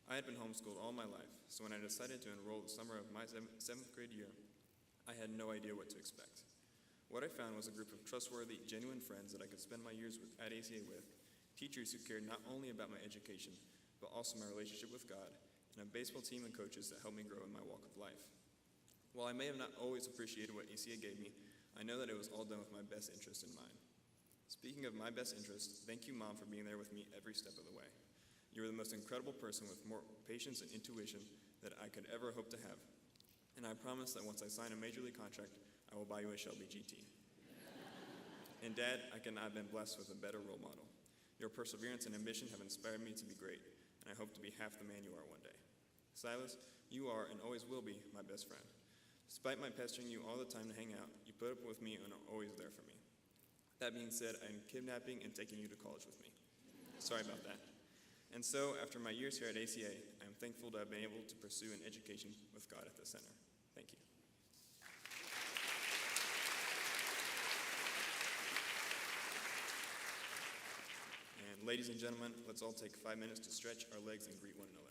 I had been homeschooled all my life, so when I decided to enroll the summer of my 7th grade year, I had no idea what to expect. What I found was a group of trustworthy, genuine friends that I could spend my years at ACA with, teachers who cared not only about my education, but also my relationship with God, and a baseball team and coaches that helped me grow in my walk of life. While I may have not always appreciated what ACA gave me, I know that it was all done with my best interest in mind. Speaking of my best interest, thank you, Mom, for being there with me every step of the way. You are the most incredible person with more patience and intuition that I could ever hope to have. And I promise that once I sign a major league contract, I will buy you a Shelby GT. And Dad, I cannot have been blessed with a better role model. Your perseverance and ambition have inspired me to be great, and I hope to be half the man you are one day. Silas, you are and always will be my best friend. Despite my pestering you all the time to hang out, you put up with me and are always there for me. That being said, I am kidnapping and taking you to college with me. Sorry about that. And so, after my years here at ACA, I am thankful to have been able to pursue an education with God at the center. Thank you. And ladies and gentlemen, let's all take 5 minutes to stretch our legs and greet one another.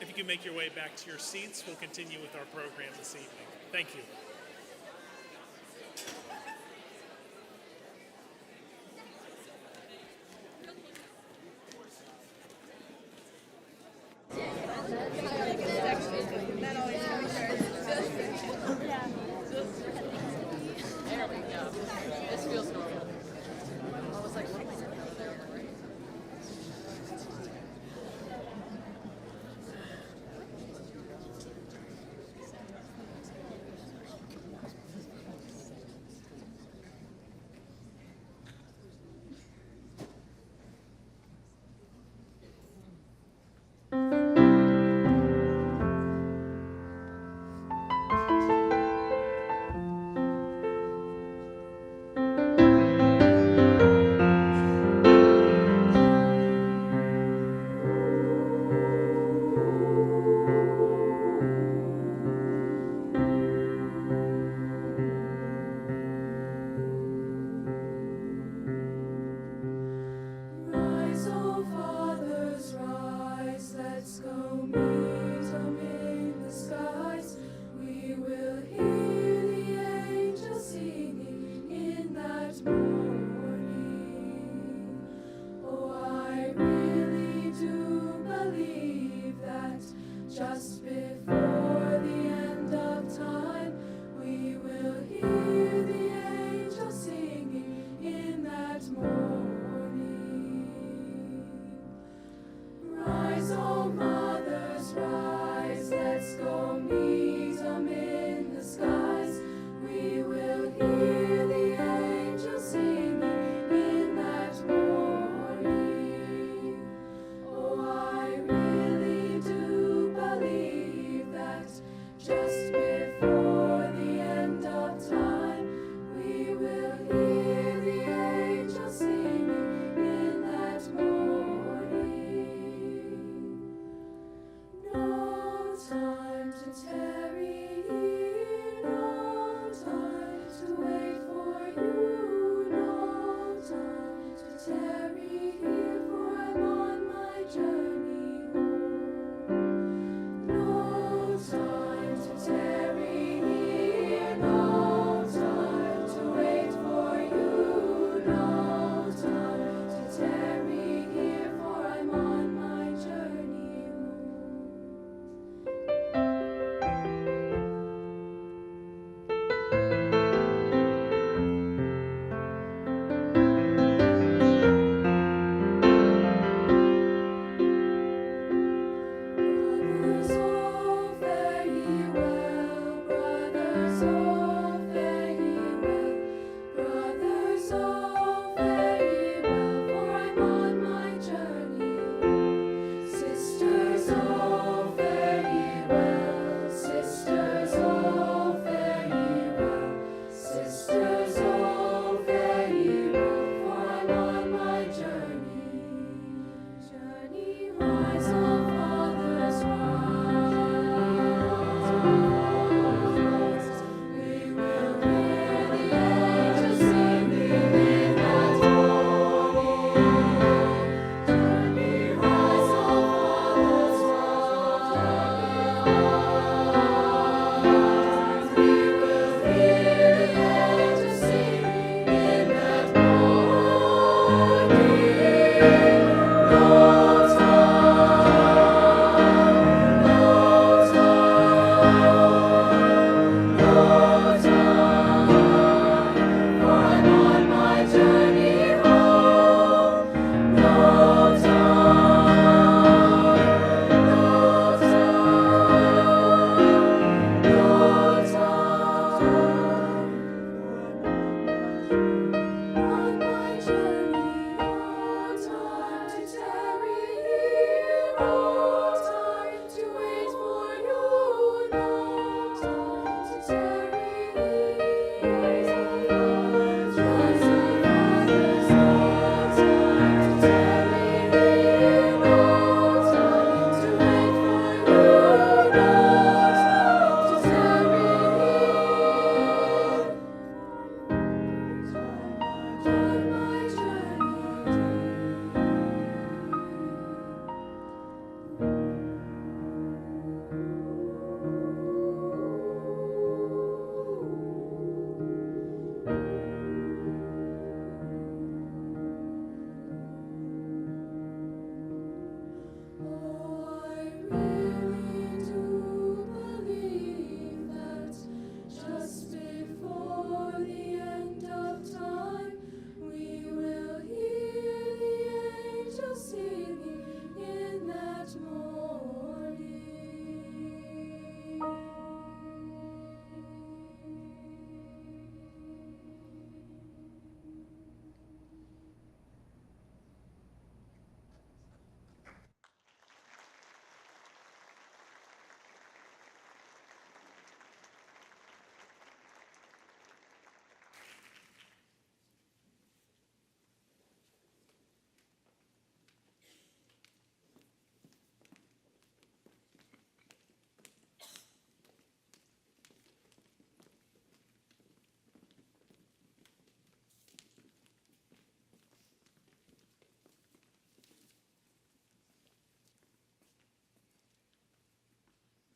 If you can make your way back to your seats, we'll continue with our program this evening. Thank you. There we go. This feels normal. I was like, what am I doing over there, right?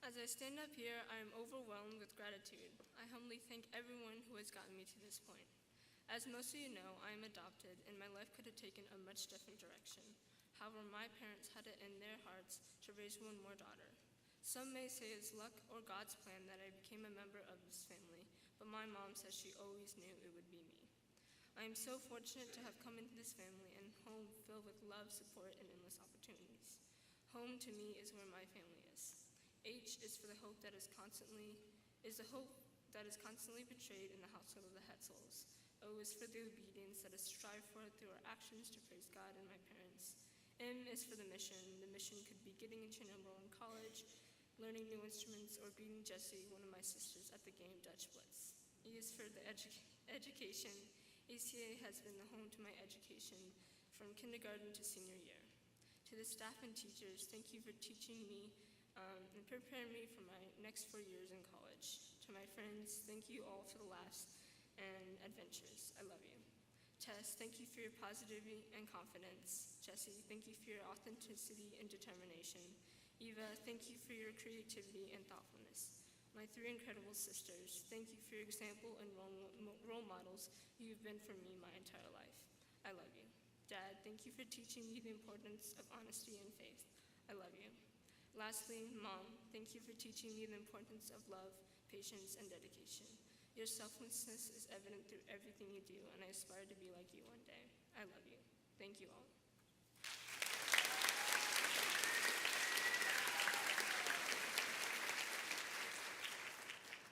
As I stand up here, I am overwhelmed with gratitude. I humbly thank everyone who has gotten me to this point. As most of you know, I am adopted, and my life could have taken a much different direction. However, my parents had it in their hearts to raise one more daughter. Some may say it's luck or God's plan that I became a member of this family, but my mom says she always knew it would be me. I am so fortunate to have come into this family and home filled with love, support, and endless opportunities. Home to me is where my family is. H is for the hope that is constantly betrayed in the household of the Hetzels. O is for the obedience that is strived for through our actions to praise God and my parents. M is for the mission. The mission could be getting into number one college, learning new instruments, or beating Jessie, one of my sisters, at the game Dutch Blitz. E is for the education. ACA has been the home to my education from kindergarten to senior year. To the staff and teachers, thank you for teaching me and preparing me for my next 4 years in college. To my friends, thank you all for the laughs and adventures. I love you. Tess, thank you for your positivity and confidence. Jessie, thank you for your authenticity and determination. Eva, thank you for your creativity and thoughtfulness. My 3 incredible sisters, thank you for your example and role models you've been for me my entire life. I love you. Dad, thank you for teaching me the importance of honesty and faith. I love you. Lastly, Mom, thank you for teaching me the importance of love, patience, and dedication. Your selflessness is evident through everything you do, and I aspire to be like you one day. I love you. Thank you all.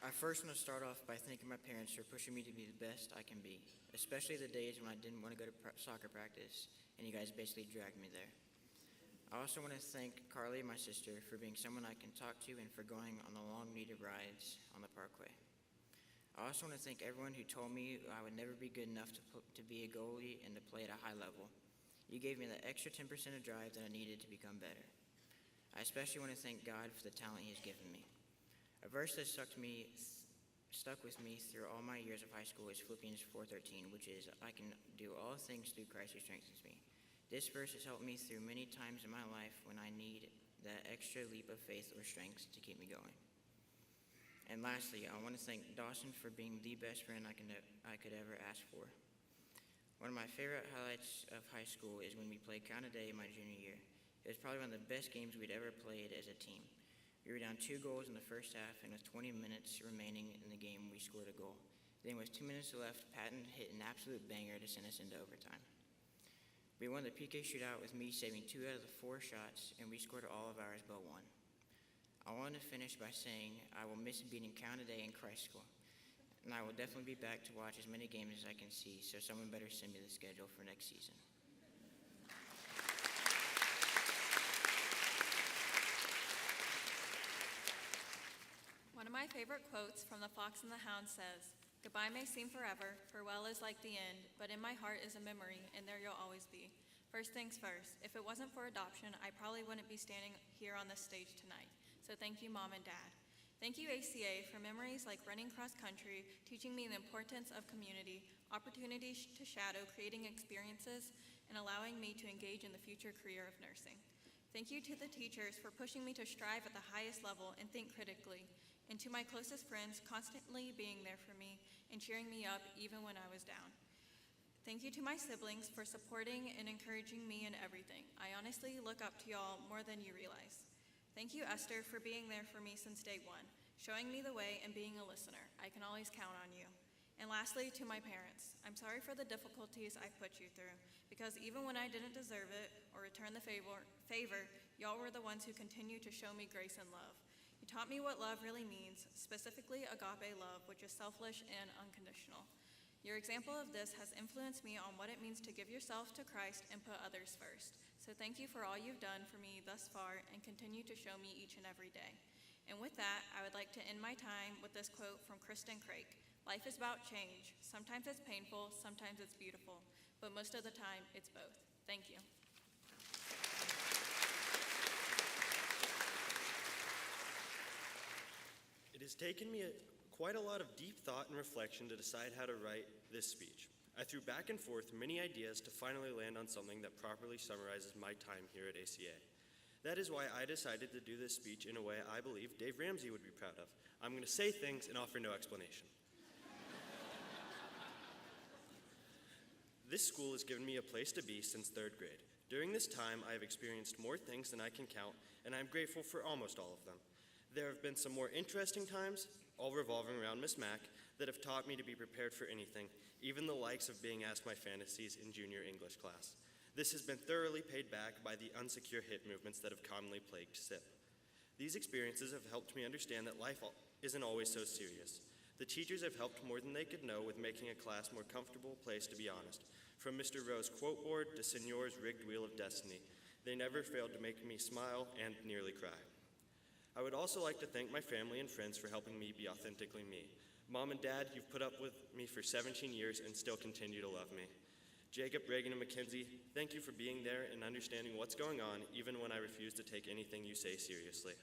I first want to start off by thanking my parents for pushing me to be the best I can be, especially the days when I didn't want to go to soccer practice, and you guys basically dragged me there. I also want to thank Carly, my sister, for being someone I can talk to and for going on the long-needed rides on the parkway. I also want to thank everyone who told me I would never be good enough to be a goalie and to play at a high level. You gave me the extra 10% of drive that I needed to become better. I especially want to thank God for the talent He has given me. A verse that stuck with me through all my years of high school is Philippians 4:13, which is, I can do all things through Christ who strengthens me. This verse has helped me through many times in my life when I need that extra leap of faith or strength to keep me going. And lastly, I want to thank Dawson for being the best friend I could ever ask for. One of my favorite highlights of high school is when we played Count a Day my junior year. It was probably one of the best games we'd ever played as a team. We were down 2 goals in the first half, and with 20 minutes remaining in the game, we scored a goal. Then with 2 minutes left, Patton hit an absolute banger to send us into overtime. We won the PK shootout with me saving 2 out of the 4 shots, and we scored all of ours but 1. I want to finish by saying I will miss beating Count a Day in Christ School. and I will definitely be back to watch as many games as I can see, so someone better send me the schedule for next season. One of my favorite quotes from The Fox and the Hound says, "Goodbye may seem forever, farewell is like the end, but in my heart is a memory, and there you'll always be." First things first, if it wasn't for adoption, I probably wouldn't be standing here on this stage tonight. So thank you, Mom and Dad. Thank you, ACA, for memories like running cross country, teaching me the importance of community, opportunities to shadow, creating experiences, and allowing me to engage in the future career of nursing. Thank you to the teachers for pushing me to strive at the highest level and think critically, and to my closest friends constantly being there for me and cheering me up even when I was down. Thank you to my siblings for supporting and encouraging me in everything. I honestly look up to y'all more than you realize. Thank you, Esther, for being there for me since day one, showing me the way and being a listener. I can always count on you. And lastly, to my parents, I'm sorry for the difficulties I put you through, because even when I didn't deserve it or return the favor, y'all were the ones who continue to show me grace and love. You taught me what love really means, specifically agape love, which is selfless and unconditional. Your example of this has influenced me on what it means to give yourself to Christ and put others first. So thank you for all you've done for me thus far and continue to show me each and every day. And with that, I would like to end my time with this quote from Kristen Craik. Life is about change. Sometimes it's painful, sometimes it's beautiful, but most of the time it's both. Thank you. It has taken me quite a lot of deep thought and reflection to decide how to write this speech. I threw back and forth many ideas to finally land on something that properly summarizes my time here at ACA. That is why I decided to do this speech in a way I believe Dave Ramsey would be proud of. I'm going to say things and offer no explanation. This school has given me a place to be since 3rd grade. During this time, I have experienced more things than I can count, and I am grateful for almost all of them. There have been some more interesting times, all revolving around Miss Mack, that have taught me to be prepared for anything, even the likes of being asked my fantasies in junior English class. This has been thoroughly paid back by the unsecure hit movements that have commonly plagued SIP. These experiences have helped me understand that life isn't always so serious. The teachers have helped more than they could know with making a class a more comfortable place to be honest. From Mr. Rowe's quote board to Signor's rigged wheel of destiny, they never failed to make me smile and nearly cry. I would also like to thank my family and friends for helping me be authentically me. Mom and Dad, you've put up with me for 17 years and still continue to love me. Jacob, Reagan, and Mackenzie, thank you for being there and understanding what's going on, even when I refuse to take anything you say seriously.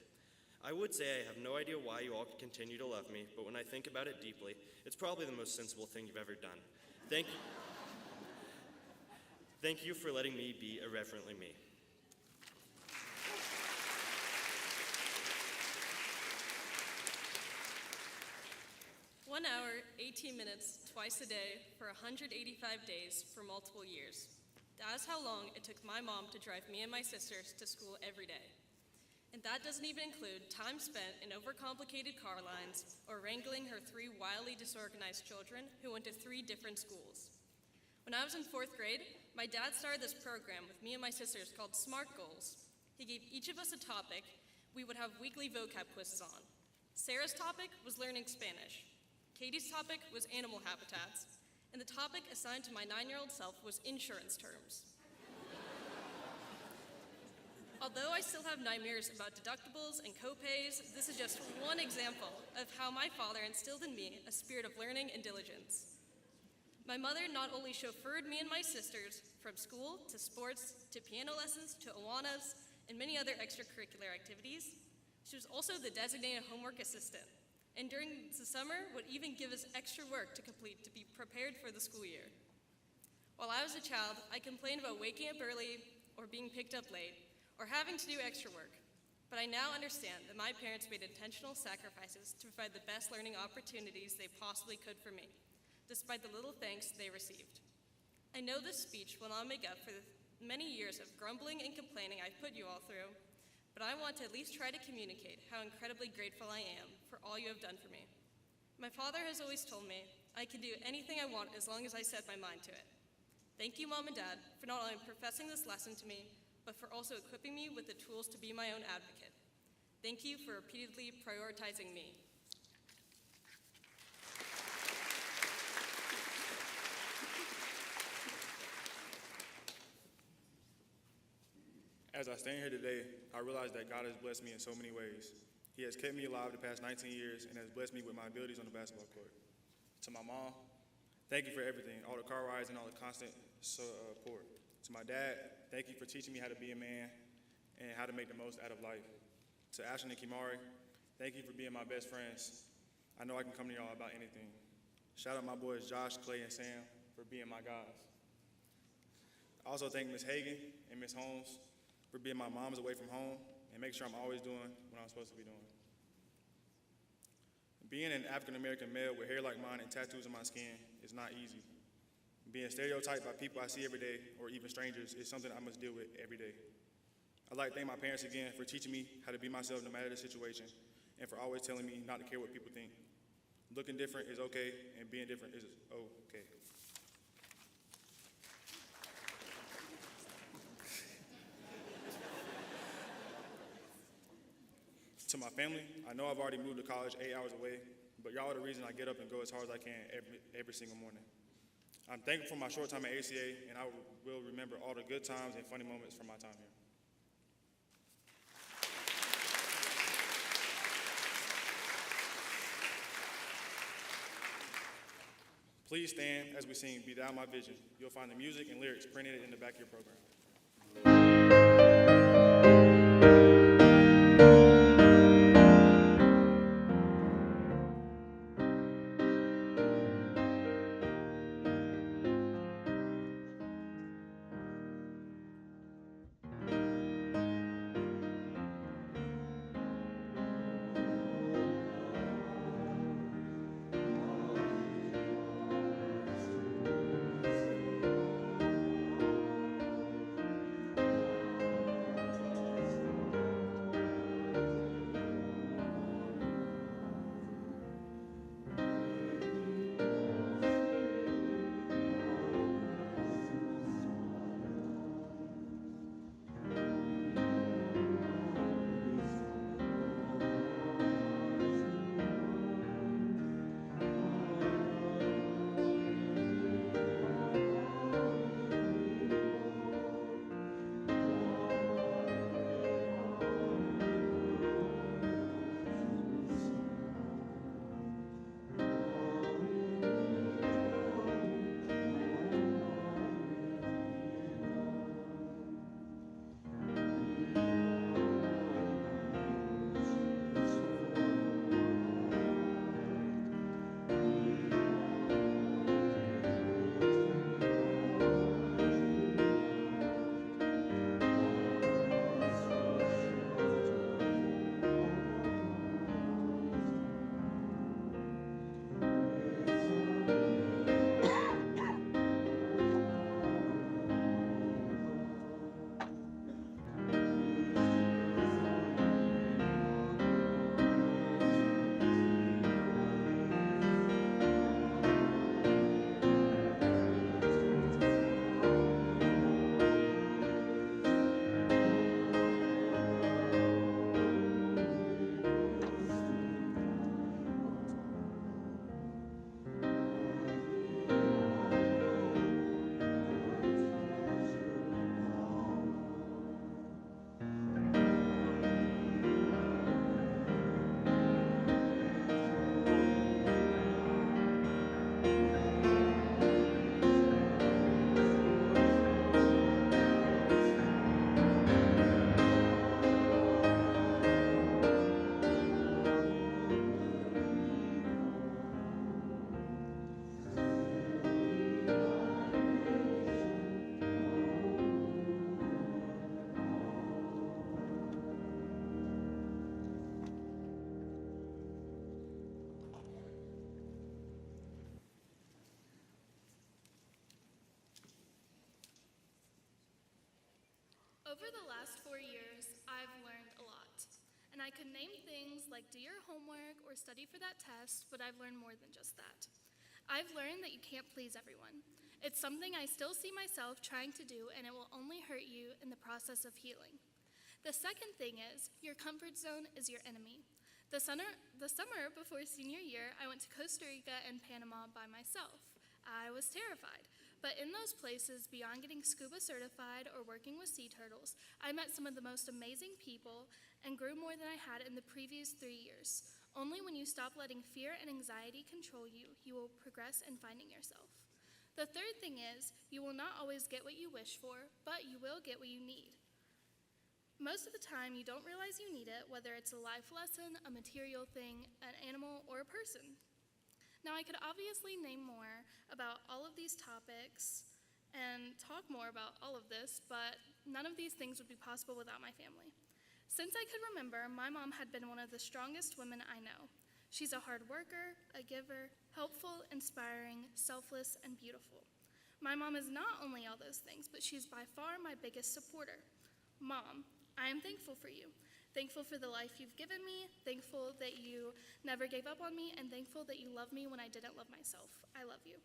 I would say I have no idea why you all continue to love me, but when I think about it deeply, it's probably the most sensible thing you've ever done. Thank you. Thank you for letting me be irreverently me. One hour, 18 minutes, twice a day, for 185 days, for multiple years. That is how long it took my mom to drive me and my sisters to school every day. And that doesn't even include time spent in overcomplicated car lines or wrangling her 3 wildly disorganized children who went to 3 different schools. When I was in 4th grade, my dad started this program with me and my sisters called SMART Goals. He gave each of us a topic we would have weekly vocab quizzes on. Sarah's topic was learning Spanish. Katie's topic was animal habitats, and the topic assigned to my 9-year-old self was insurance terms. Although I still have nightmares about deductibles and co-pays, this is just one example of how my father instilled in me a spirit of learning and diligence. My mother not only chauffeured me and my sisters from school to sports to piano lessons to Awanas and many other extracurricular activities, she was also the designated homework assistant, and during the summer would even give us extra work to complete to be prepared for the school year. While I was a child, I complained about waking up early or being picked up late or having to do extra work, but I now understand that my parents made intentional sacrifices to provide the best learning opportunities they possibly could for me, despite the little thanks they received. I know this speech will not make up for the many years of grumbling and complaining I've put you all through, but I want to at least try to communicate how incredibly grateful I am for all you have done for me. My father has always told me I can do anything I want as long as I set my mind to it. Thank you, Mom and Dad, for not only professing this lesson to me, but for also equipping me with the tools to be my own advocate. Thank you for repeatedly prioritizing me. As I stand here today, I realize that God has blessed me in so many ways. He has kept me alive the past 19 years and has blessed me with my abilities on the basketball court. To my mom, thank you for everything, all the car rides and all the constant support. To my dad, thank you for teaching me how to be a man and how to make the most out of life. To Ashton and Kimari, thank you for being my best friends. I know I can come to y'all about anything. Shout out my boys Josh, Clay, and Sam for being my guys. I also thank Ms. Hagan and Ms. Holmes for being my moms away from home and make sure I'm always doing what I'm supposed to be doing. Being an African-American male with hair like mine and tattoos on my skin is not easy. Being stereotyped by people I see every day, or even strangers, is something I must deal with every day. I'd like to thank my parents again for teaching me how to be myself no matter the situation, and for always telling me not to care what people think. Looking different is okay, and being different is okay. To my family, I know I've already moved to college 8 hours away, but y'all are the reason I get up and go as hard as I can every single morning. I'm thankful for my short time at ACA, and I will remember all the good times and funny moments from my time here. Please stand as we sing Be Thou My Vision. You'll find the music and lyrics printed in the back of your program. Over the last 4 years, I've learned a lot. And I could name things like do your homework or study for that test, but I've learned more than just that. I've learned that you can't please everyone. It's something I still see myself trying to do, and it will only hurt you in the process of healing. The second thing is, your comfort zone is your enemy. The summer before senior year, I went to Costa Rica and Panama by myself. I was terrified, But in those places, beyond getting scuba certified or working with sea turtles, I met some of the most amazing people and grew more than I had in the previous 3 years. Only when you stop letting fear and anxiety control you, you will progress in finding yourself. The third thing is, you will not always get what you wish for, but you will get what you need. Most of the time, you don't realize you need it, whether it's a life lesson, a material thing, an animal, or a person. Now, I could obviously name more about all of these topics and talk more about all of this, but none of these things would be possible without my family. Since I could remember, my mom had been one of the strongest women I know. She's a hard worker, a giver, helpful, inspiring, selfless, and beautiful. My mom is not only all those things, but she's by far my biggest supporter. Mom, I am thankful for you. Thankful for the life you've given me, thankful that you never gave up on me, and thankful that you love me when I didn't love myself. I love you.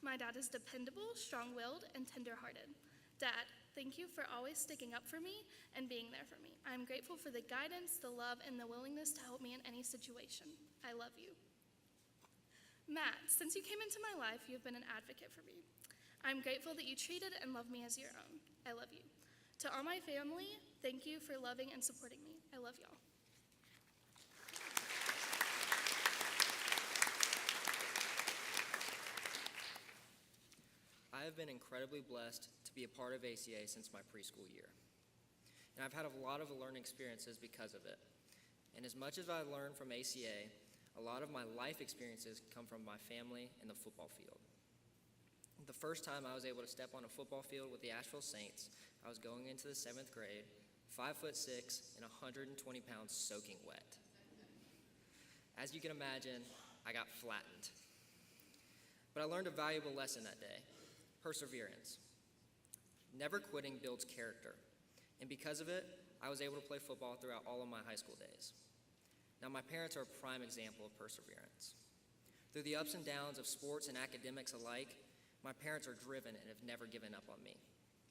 My dad is dependable, strong-willed, and tender-hearted. Dad, thank you for always sticking up for me and being there for me. I am grateful for the guidance, the love, and the willingness to help me in any situation. I love you. Matt, since you came into my life, you've been an advocate for me. I'm grateful that you treated and loved me as your own. I love you. To all my family, thank you for loving and supporting me. I love y'all. I have been incredibly blessed to be a part of ACA since my preschool year. And I've had a lot of learning experiences because of it. And as much as I've learned from ACA, a lot of my life experiences come from my family and the football field. The first time I was able to step on a football field with the Asheville Saints, I was going into the 7th grade, 5'6", and 120 pounds soaking wet. As you can imagine, I got flattened. But I learned a valuable lesson that day: perseverance. Never quitting builds character, and because of it, I was able to play football throughout all of my high school days. Now, my parents are a prime example of perseverance. Through the ups and downs of sports and academics alike, my parents are driven and have never given up on me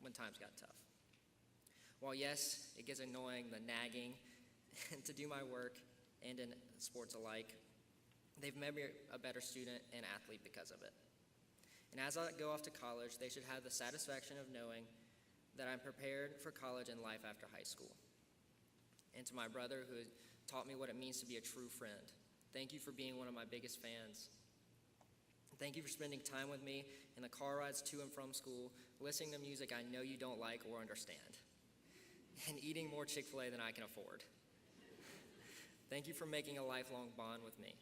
when times got tough. While yes, it gets annoying, the nagging, to do my work and in sports alike, they've made me a better student and athlete because of it. And as I go off to college, they should have the satisfaction of knowing that I'm prepared for college and life after high school. And to my brother, who taught me what it means to be a true friend, thank you for being one of my biggest fans. Thank you for spending time with me in the car rides to and from school, listening to music I know you don't like or understand, and eating more Chick-fil-A than I can afford. Thank you for making a lifelong bond with me.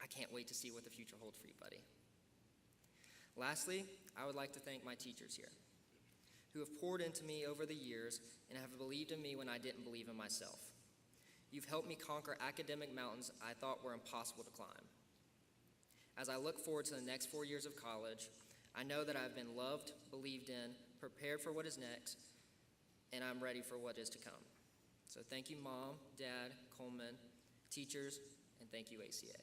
I can't wait to see what the future holds for you, buddy. Lastly, I would like to thank my teachers here, who have poured into me over the years and have believed in me when I didn't believe in myself. You've helped me conquer academic mountains I thought were impossible to climb. As I look forward to the next 4 years of college, I know that I've been loved, believed in, prepared for what is next, and I'm ready for what is to come. So thank you, Mom, Dad, Coleman, teachers, and thank you, ACA.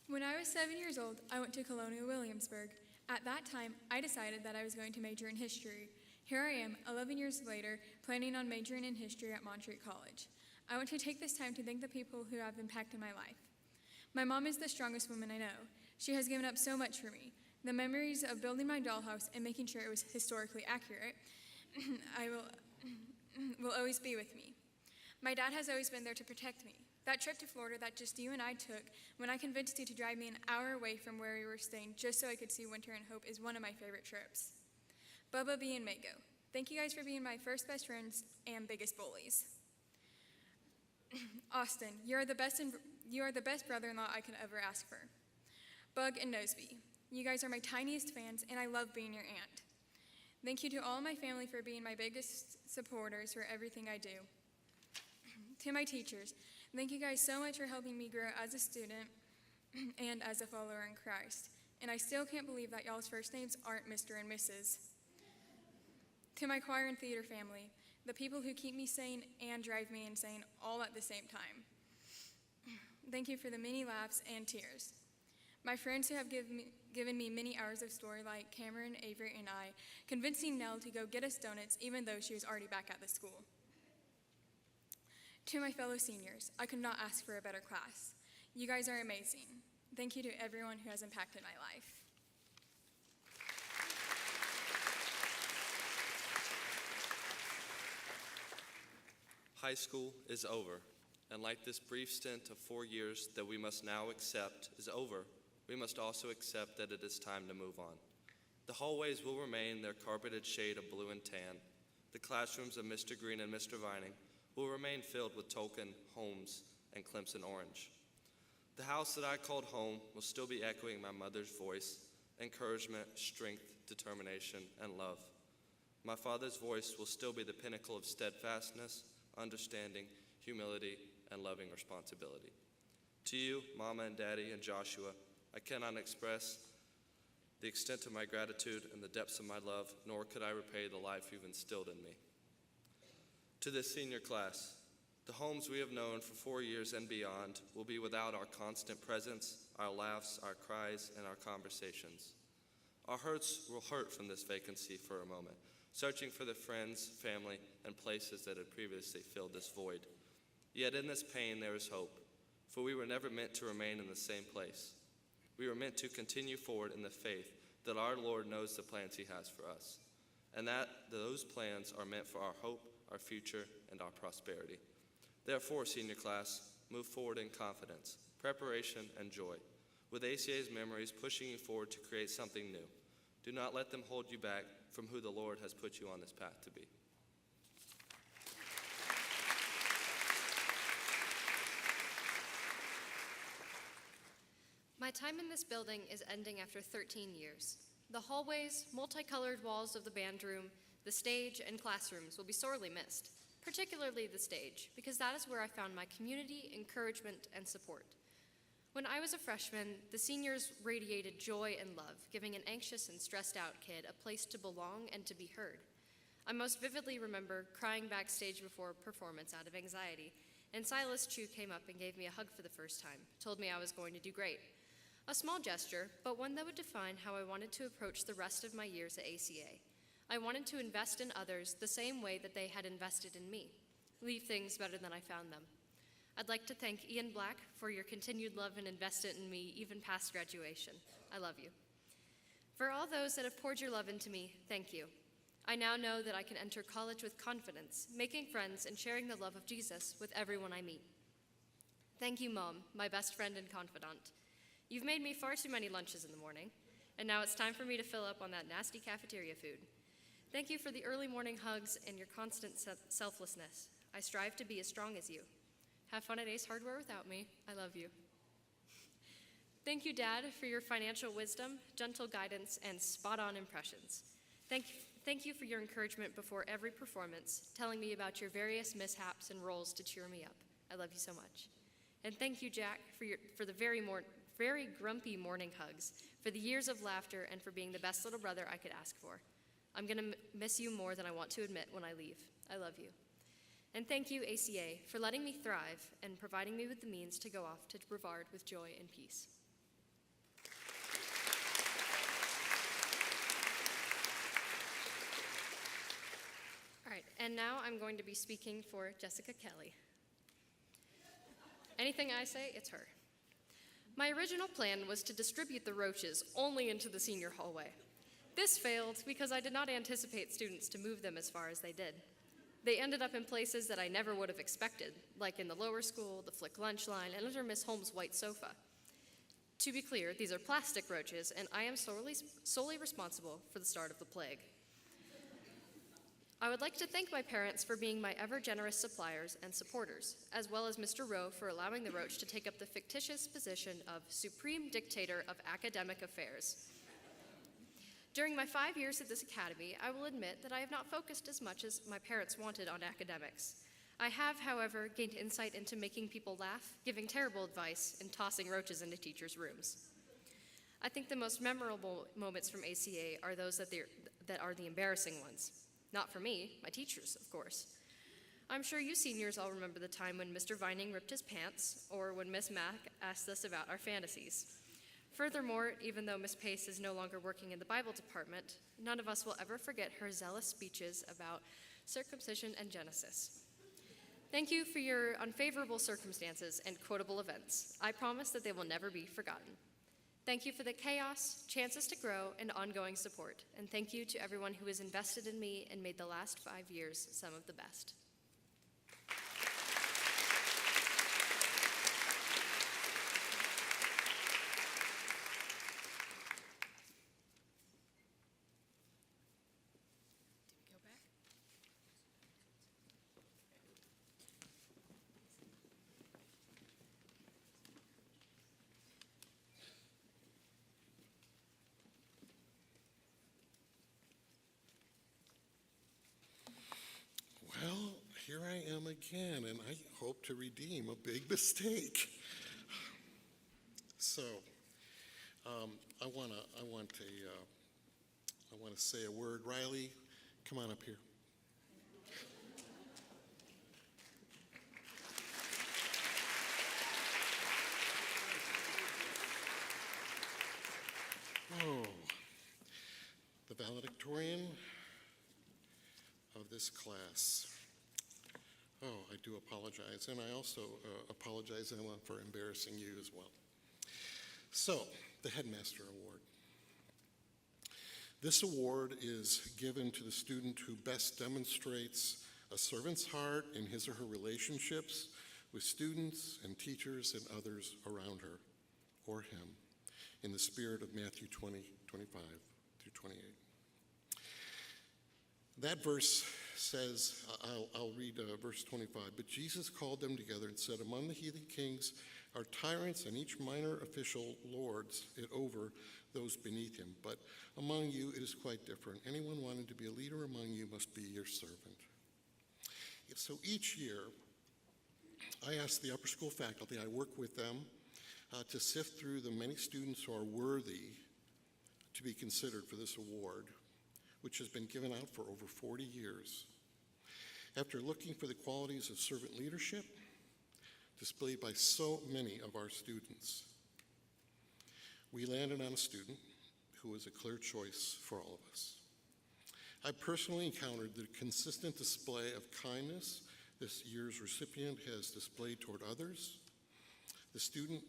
When I was 7 years old, I went to Colonial Williamsburg. At that time, I decided that I was going to major in history. Here I am, 11 years later, planning on majoring in history at Montreat College. I want to take this time to thank the people who have impacted my life. My mom is the strongest woman I know. She has given up so much for me. The memories of building my dollhouse and making sure it was historically accurate will always be with me. My dad has always been there to protect me. That trip to Florida that just you and I took, when I convinced you to drive me an hour away from where we were staying just so I could see Winter and Hope, is one of my favorite trips. Bubba, B, and Mako, thank you guys for being my first best friends and biggest bullies. Austin, you are the best brother-in-law I could ever ask for. Bug and Noseby, you guys are my tiniest fans, and I love being your aunt. Thank you to all my family for being my biggest supporters for everything I do. To my teachers, thank you guys so much for helping me grow as a student and as a follower in Christ. And I still can't believe that y'all's first names aren't Mr. and Mrs. To my choir and theater family, the people who keep me sane and drive me insane all at the same time. Thank you for the many laughs and tears. My friends who have given me many hours of story, like Cameron, Avery, and I, convincing Nell to go get us donuts even though she was already back at the school. To my fellow seniors, I could not ask for a better class. You guys are amazing. Thank you to everyone who has impacted my life. High school is over, and like this brief stint of 4 years that we must now accept is over, we must also accept that it is time to move on. The hallways will remain their carpeted shade of blue and tan. The classrooms of Mr. Green and Mr. Vining will remain filled with Tolkien, Holmes, and Clemson Orange. The house that I called home will still be echoing my mother's voice, encouragement, strength, determination, and love. My father's voice will still be the pinnacle of steadfastness, understanding, humility, and loving responsibility. To you, Mama and Daddy and Joshua, I cannot express the extent of my gratitude and the depths of my love, nor could I repay the life you've instilled in me. To this senior class, the homes we have known for 4 years and beyond will be without our constant presence, our laughs, our cries, and our conversations. Our hearts will hurt from this vacancy for a moment, searching for the friends, family, and places that had previously filled this void. Yet in this pain there is hope, for we were never meant to remain in the same place. We were meant to continue forward in the faith that our Lord knows the plans he has for us, and that those plans are meant for our hope, our future, and our prosperity. Therefore, senior class, move forward in confidence, preparation, and joy, with ACA's memories pushing you forward to create something new. Do not let them hold you back from who the Lord has put you on this path to be. My time in this building is ending after 13 years. The hallways, multicolored walls of the band room, the stage, and classrooms will be sorely missed, particularly the stage, because that is where I found my community, encouragement, and support. When I was a freshman, the seniors radiated joy and love, giving an anxious and stressed out kid a place to belong and to be heard. I most vividly remember crying backstage before a performance out of anxiety, and Silas Chu came up and gave me a hug for the first time, told me I was going to do great. A small gesture, but one that would define how I wanted to approach the rest of my years at ACA. I wanted to invest in others the same way that they had invested in me, leave things better than I found them. I'd like to thank Ian Black for your continued love and investment in me even past graduation. I love you. For all those that have poured your love into me, thank you. I now know that I can enter college with confidence, making friends and sharing the love of Jesus with everyone I meet. Thank you, Mom, my best friend and confidant. You've made me far too many lunches in the morning, and now it's time for me to fill up on that nasty cafeteria food. Thank you for the early morning hugs and your constant selflessness. I strive to be as strong as you. Have fun at Ace Hardware without me. I love you. Thank you, Dad, for your financial wisdom, gentle guidance, and spot-on impressions. Thank you for your encouragement before every performance, telling me about your various mishaps and roles to cheer me up. I love you so much. And thank you, Jack, for the very grumpy morning hugs, for the years of laughter, and for being the best little brother I could ask for. I'm going to miss you more than I want to admit when I leave. I love you. And thank you, ACA, for letting me thrive and providing me with the means to go off to Brevard with joy and peace. All right, and now I'm going to be speaking for Jessica Kelly. Anything I say, it's her. My original plan was to distribute the roaches only into the senior hallway. This failed because I did not anticipate students to move them as far as they did. They ended up in places that I never would have expected, like in the lower school, the Flick lunch line, and under Miss Holmes' white sofa. To be clear, these are plastic roaches, and I am solely responsible for the start of the plague. I would like to thank my parents for being my ever-generous suppliers and supporters, as well as Mr. Rowe for allowing the roach to take up the fictitious position of Supreme Dictator of Academic Affairs. During my 5 years at this academy, I will admit that I have not focused as much as my parents wanted on academics. I have, however, gained insight into making people laugh, giving terrible advice, and tossing roaches into teachers' rooms. I think the most memorable moments from ACA are those that are the embarrassing ones. Not for me, my teachers, of course. I'm sure you seniors all remember the time when Mr. Vining ripped his pants, or when Miss Mack asked us about our fantasies. Furthermore, even though Miss Pace is no longer working in the Bible department, none of us will ever forget her zealous speeches about circumcision and Genesis. Thank you for your unfavorable circumstances and quotable events. I promise that they will never be forgotten. Thank you for the chaos, chances to grow, and ongoing support. And thank you to everyone who has invested in me and made the last 5 years some of the best. Well, here I am again, and I hope to redeem a big mistake. So, I want to say a word. Riley, come on up here. Oh, the valedictorian of this class. Oh, I do apologize, and I also apologize, Emma, for embarrassing you as well. So, the Headmaster Award. This award is given to the student who best demonstrates a servant's heart in his or her relationships with students and teachers and others around her or him, in the spirit of Matthew 20:25 through 28. That verse says, I'll read verse 25, but Jesus called them together and said, among the heathen kings are tyrants, and each minor official lords it over those beneath him. But among you it is quite different. Anyone wanting to be a leader among you must be your servant. So each year, I ask the upper school faculty, I work with them to sift through the many students who are worthy to be considered for this award, which has been given out for over 40 years. After looking for the qualities of servant leadership displayed by so many of our students, we landed on a student who was a clear choice for all of us. I personally encountered the consistent display of kindness this year's recipient has displayed toward others. The student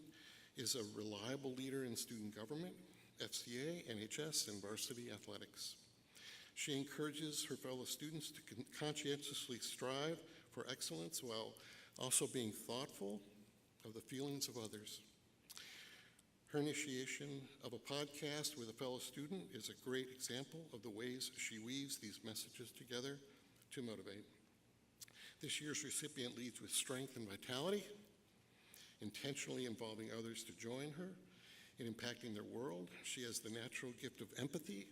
is a reliable leader in student government, FCA, NHS, and varsity athletics. She encourages her fellow students to conscientiously strive for excellence while also being thoughtful of the feelings of others. Her initiation of a podcast with a fellow student is a great example of the ways she weaves these messages together to motivate. This year's recipient leads with strength and vitality, intentionally involving others to join her in impacting their world. She has the natural gift of empathy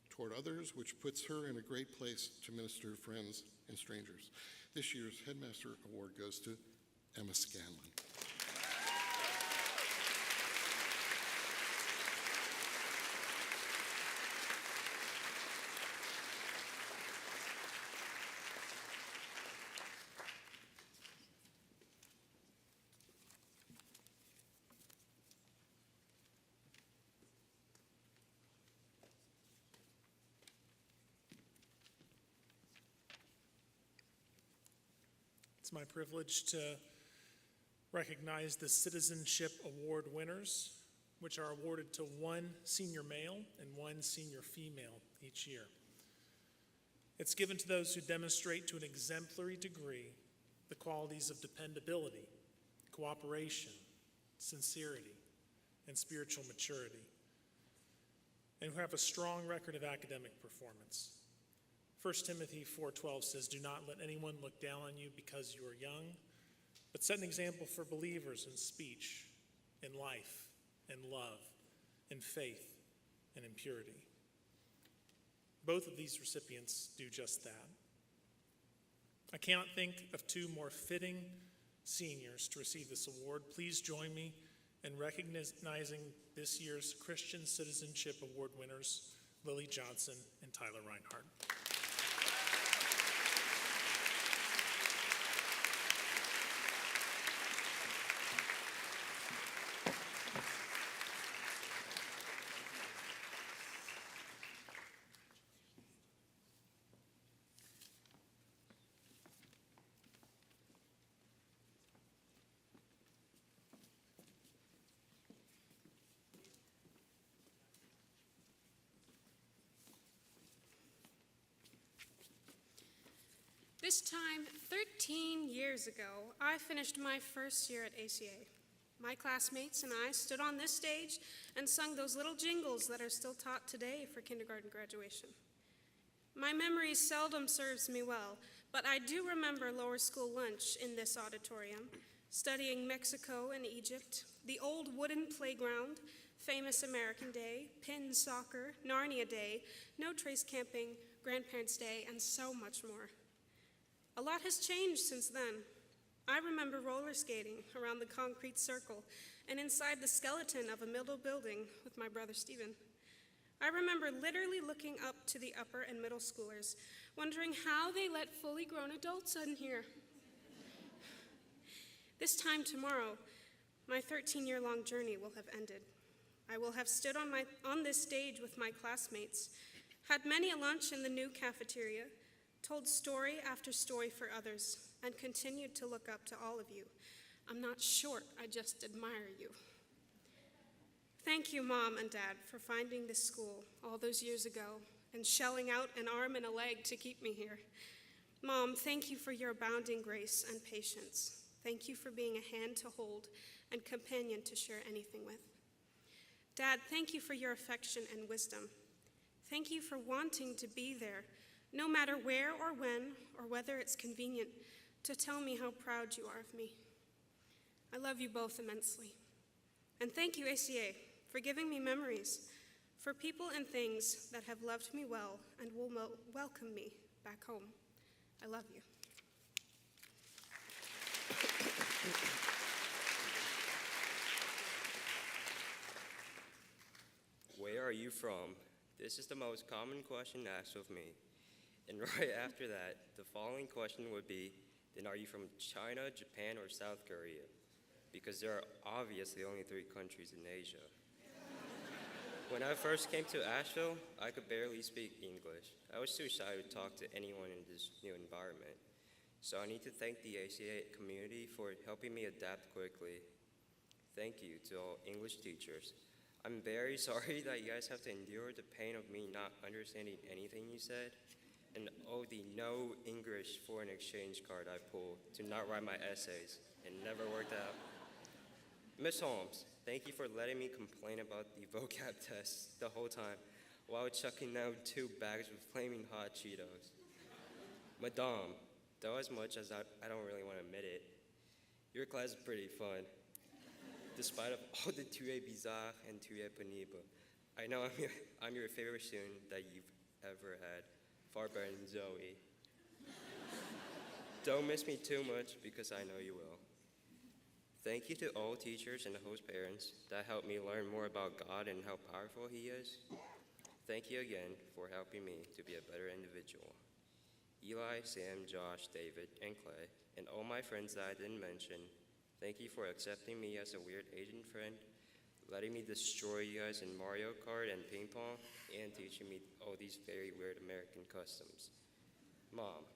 toward others, which puts her in a great place to minister to friends and strangers. This year's Headmaster Award goes to Emma Scanlon. It's my privilege to recognize the Citizenship Award winners, which are awarded to one senior male and one senior female each year. It's given to those who demonstrate to an exemplary degree the qualities of dependability, cooperation, sincerity, and spiritual maturity, and who have a strong record of academic performance. 1 Timothy 4:12 says, do not let anyone look down on you because you are young, but set an example for believers in speech, in life, in love, in faith, and in purity. Both of these recipients do just that. I cannot think of two more fitting seniors to receive this award. Please join me in recognizing this year's Christian Citizenship Award winners, Lily Johnson and Tyler Reinhardt. This time, 13 years ago, I finished my first year at ACA. My classmates and I stood on this stage and sung those little jingles that are still taught today for kindergarten graduation. My memory seldom serves me well, but I do remember lower school lunch in this auditorium, studying Mexico and Egypt, the old wooden playground, famous American Day, pin soccer, Narnia Day, no trace camping, Grandparents' Day, and so much more. A lot has changed since then. I remember roller skating around the concrete circle and inside the skeleton of a middle building with my brother Stephen. I remember literally looking up to the upper and middle schoolers, wondering how they let fully grown adults in here. This time tomorrow, my 13-year-long journey will have ended. I will have stood on this stage with my classmates, had many a lunch in the new cafeteria, told story after story for others, and continued to look up to all of you. I'm not short, I just admire you. Thank you, Mom and Dad, for finding this school all those years ago and shelling out an arm and a leg to keep me here. Mom, thank you for your abounding grace and patience. Thank you for being a hand to hold and companion to share anything with. Dad, thank you for your affection and wisdom. Thank you for wanting to be there, no matter where or when or whether it's convenient, to tell me how proud you are of me. I love you both immensely. And thank you, ACA, for giving me memories, for people and things that have loved me well and will welcome me back home. I love you. Where are you from? This is the most common question asked of me. And right after that, the following question would be, then are you from China, Japan, or South Korea? Because there are obviously only 3 countries in Asia. When I first came to Asheville, I could barely speak English. I was too shy to talk to anyone in this new environment. So I need to thank the ACA community for helping me adapt quickly. Thank you to all English teachers. I'm very sorry that you guys have to endure the pain of me not understanding anything you said, and the no English foreign exchange card I pulled to not write my essays. It never worked out. Miss Holmes, thank you for letting me complain about the vocab test the whole time while chucking down 2 bags of flaming hot Cheetos. Madame, though as much as I don't really want to admit it, your class is pretty fun. Despite of all the tuye bizarre and tuye penible, I know I'm your favorite student that you've ever had, far better than Zoe. Don't miss me too much because I know you will. Thank you to all teachers and host parents that helped me learn more about God and how powerful He is. Thank you again for helping me to be a better individual. Eli, Sam, Josh, David, and Clay, and all my friends that I didn't mention, thank you for accepting me as a weird Asian friend, letting me destroy you guys in Mario Kart and ping pong, and teaching me all these very weird American customs. Mom,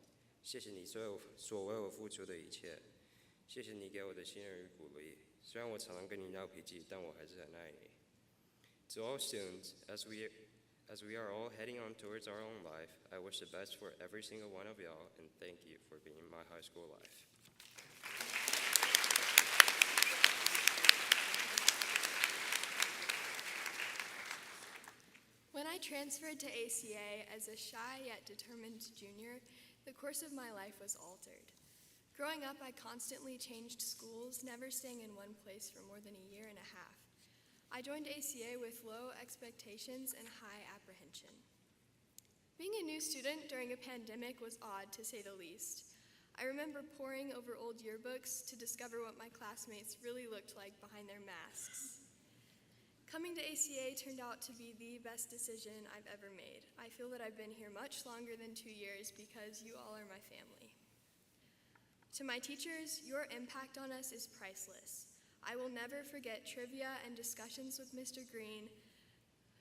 谢谢你所为我付出的一切，谢谢你给我的信任与鼓励。虽然我常常跟你闹脾气，但我还是很爱你。To all students, as we are all heading on towards our own life, I wish the best for every single one of y'all, and thank you for being in my high school life. When I transferred to ACA as a shy yet determined junior, the course of my life was altered. Growing up, I constantly changed schools, never staying in one place for more than a year and a half. I joined ACA with low expectations and high apprehension. Being a new student during a pandemic was odd, to say the least. I remember poring over old yearbooks to discover what my classmates really looked like behind their masks. Coming to ACA turned out to be the best decision I've ever made. I feel that I've been here much longer than 2 years because you all are my family. To my teachers, your impact on us is priceless. I will never forget trivia and discussions with Mr. Green,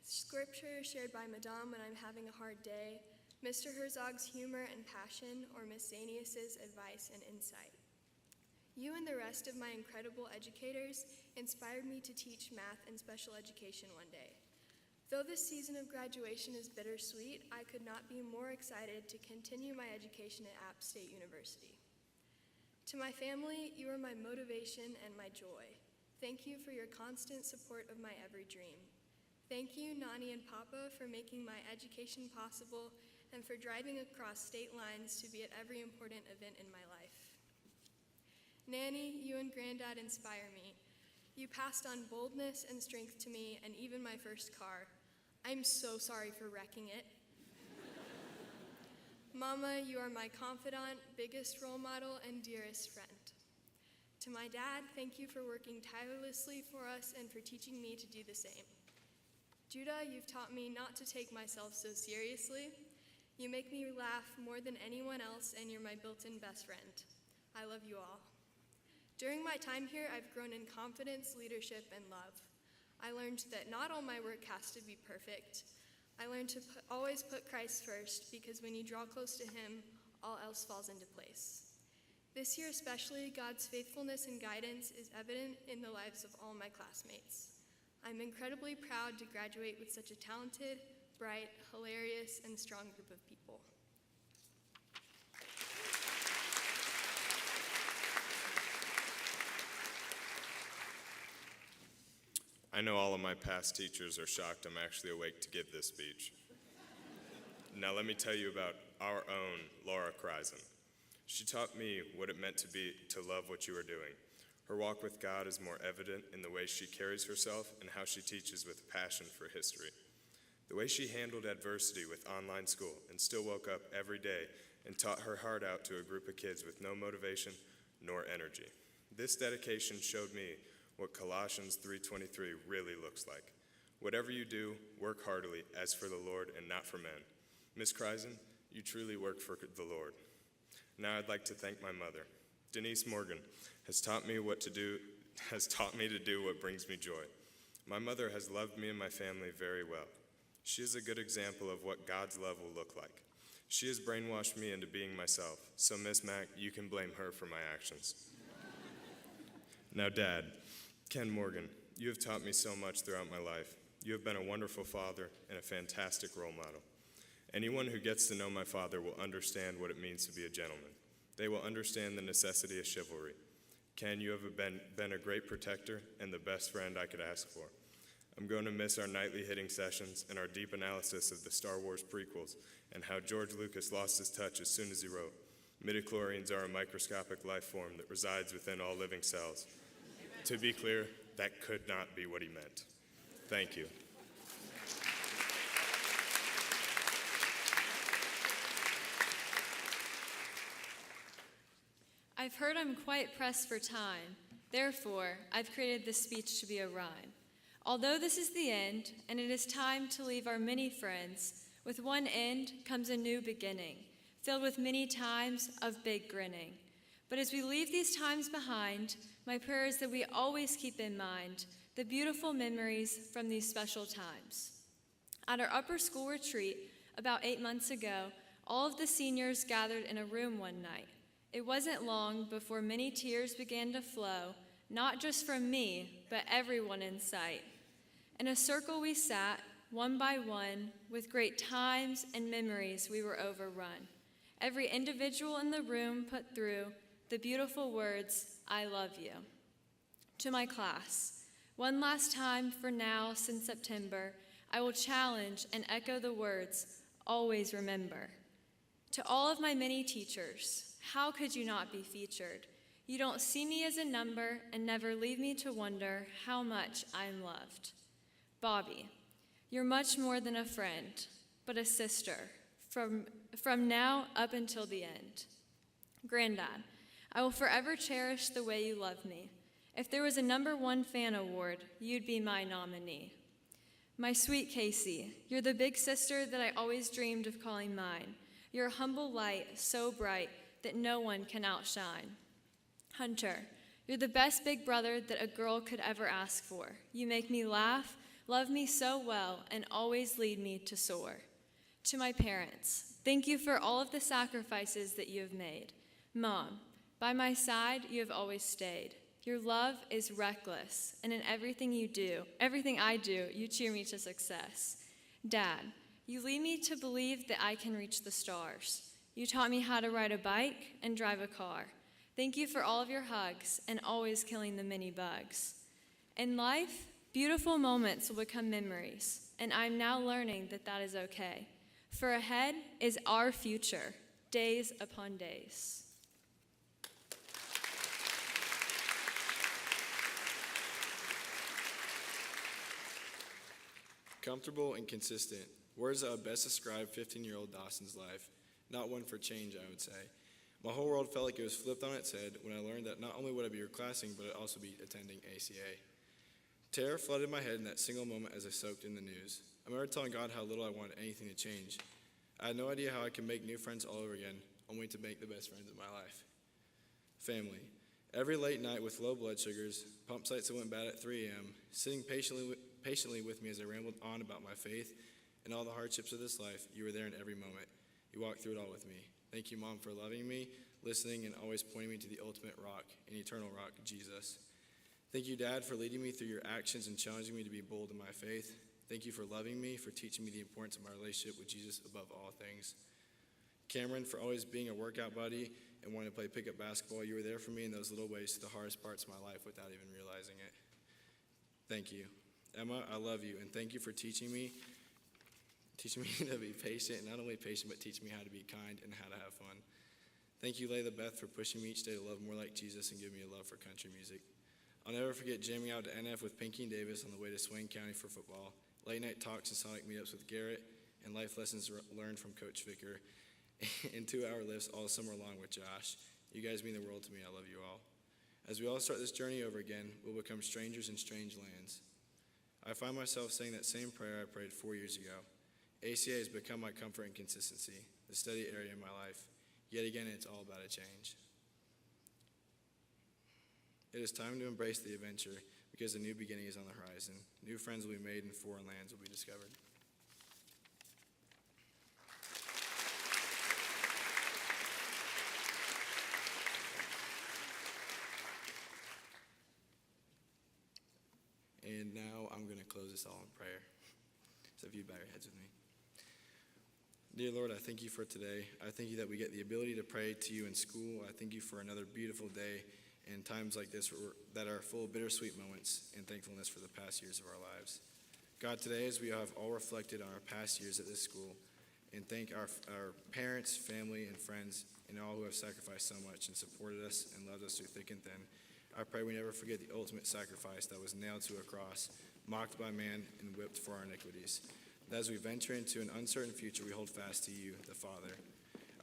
scripture shared by Madame when I'm having a hard day, Mr. Herzog's humor and passion, or Miss Zanius's advice and insight. You and the rest of my incredible educators inspired me to teach math and special education one day. Though this season of graduation is bittersweet, I could not be more excited to continue my education at App State University. To my family, you are my motivation and my joy. Thank you for your constant support of my every dream. Thank you, Nani and Papa, for making my education possible and for driving across state lines to be at every important event in my life. Nanny, you and Granddad inspire me. You passed on boldness and strength to me and even my first car. I'm so sorry for wrecking it. Mama, you are my confidant, biggest role model, and dearest friend. To my dad, thank you for working tirelessly for us and for teaching me to do the same. Judah, you've taught me not to take myself so seriously. You make me laugh more than anyone else, and you're my built-in best friend. I love you all. During my time here, I've grown in confidence, leadership, and love. I learned that not all my work has to be perfect. I learned to always put Christ first, because when you draw close to him, all else falls into place. This year especially, God's faithfulness and guidance is evident in the lives of all my classmates. I'm incredibly proud to graduate with such a talented, bright, hilarious, and strong group of people. I know all of my past teachers are shocked I'm actually awake to give this speech. Now let me tell you about our own Laura Kreisen. She taught me what it meant to love what you are doing. Her walk with God is more evident in the way she carries herself and how she teaches with passion for history. The way she handled adversity with online school and still woke up every day and taught her heart out to a group of kids with no motivation nor energy. This dedication showed me what Colossians 3:23 really looks like. Whatever you do, work heartily as for the Lord and not for men. Miss Kreisen, you truly work for the Lord. Now I'd like to thank my mother. Denise Morgan has taught me to do what brings me joy. My mother has loved me and my family very well. She is a good example of what God's love will look like. She has brainwashed me into being myself, so Miss Mack, you can blame her for my actions. Now Dad, Ken Morgan, you have taught me so much throughout my life. You have been a wonderful father and a fantastic role model. Anyone who gets to know my father will understand what it means to be a gentleman. They will understand the necessity of chivalry. Ken, you have been a great protector and the best friend I could ask for. I'm going to miss our nightly hitting sessions and our deep analysis of the Star Wars prequels and how George Lucas lost his touch as soon as he wrote, "Midichlorians are a microscopic life form that resides within all living cells." Amen. To be clear, that could not be what he meant. Thank you. I've heard I'm quite pressed for time. Therefore, I've created this speech to be a rhyme. Although this is the end, and it is time to leave our many friends, with one end comes a new beginning, filled with many times of big grinning. But as we leave these times behind, my prayer is that we always keep in mind the beautiful memories from these special times. At our upper school retreat about 8 months ago, all of the seniors gathered in a room one night. It wasn't long before many tears began to flow, not just from me, but everyone in sight. In a circle we sat, one by one, with great times and memories we were overrun. Every individual in the room put through the beautiful words, "I love you." To my class, one last time for now since September, I will challenge and echo the words, "Always remember." To all of my many teachers, how could you not be featured? You don't see me as a number and never leave me to wonder how much I'm loved. Bobby, you're much more than a friend, but a sister, from now up until the end. Granddad, I will forever cherish the way you love me. If there was a #1 fan award, you'd be my nominee. My sweet Casey, you're the big sister that I always dreamed of calling mine. You're a humble light, so bright that no one can outshine. Hunter, you're the best big brother that a girl could ever ask for. You make me laugh, love me so well, and always lead me to soar. To my parents, thank you for all of the sacrifices that you have made. Mom, by my side, you have always stayed. Your love is reckless, and in everything I do, you cheer me to success. Dad, you lead me to believe that I can reach the stars. You taught me how to ride a bike and drive a car. Thank you for all of your hugs and always killing the many bugs. In life, beautiful moments will become memories, and I'm now learning that that is okay. For ahead is our future, days upon days. Comfortable and consistent. Words that would best describe 15-year-old Dawson's life. Not one for change, I would say. My whole world felt like it was flipped on its head when I learned that not only would I be reclassing, but I'd also be attending ACA. Terror flooded my head in that single moment as I soaked in the news. I remember telling God how little I wanted anything to change. I had no idea how I could make new friends all over again, only to make the best friends of my life. Family. Every late night with low blood sugars, pump sites that went bad at 3 a.m., sitting patiently with me as I rambled on about my faith and all the hardships of this life, you were there in every moment. You walked through it all with me. Thank you, Mom, for loving me, listening, and always pointing me to the ultimate rock, an eternal rock, Jesus. Thank you, Dad, for leading me through your actions and challenging me to be bold in my faith. Thank you for loving me, for teaching me the importance of my relationship with Jesus above all things. Cameron, for always being a workout buddy and wanting to play pickup basketball. You were there for me in those little ways to the hardest parts of my life without even realizing it. Thank you. Emma, I love you, and thank you for teaching me to be patient, and not only patient, but teach me how to be kind and how to have fun. Thank you, Layla Beth, for pushing me each day to love more like Jesus and give me a love for country music. I'll never forget jamming out to NF with Pinky and Davis on the way to Swain County for football, late night talks and Sonic meetups with Garrett, and life lessons learned from Coach Vicker, and 2-hour lifts all summer long with Josh. You guys mean the world to me. I love you all. As we all start this journey over again, we'll become strangers in strange lands. I find myself saying that same prayer I prayed 4 years ago. ACA has become my comfort and consistency, the steady area in my life. Yet again, it's all about a change. It is time to embrace the adventure because a new beginning is on the horizon. New friends will be made and foreign lands will be discovered. And now I'm going to close this all in prayer. So if you bow your heads with me. Dear Lord, I thank you for today. I thank you that we get the ability to pray to you in school. I thank you for another beautiful day and times like this that are full of bittersweet moments and thankfulness for the past years of our lives. God, today as we have all reflected on our past years at this school and thank our parents, family, and friends and all who have sacrificed so much and supported us and loved us through thick and thin, I pray we never forget the ultimate sacrifice that was nailed to a cross, mocked by man, and whipped for our iniquities. That as we venture into an uncertain future, we hold fast to you, the Father.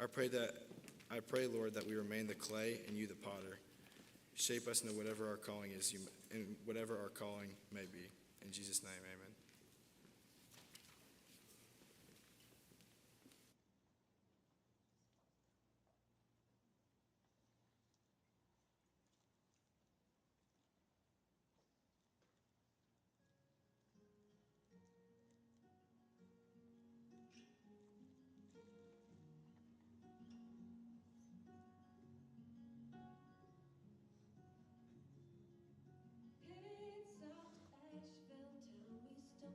I pray, Lord, that we remain the clay and you the potter. Shape us into whatever our calling is, and whatever our calling may be. In Jesus' name, amen. Gates of Asheville, tell me,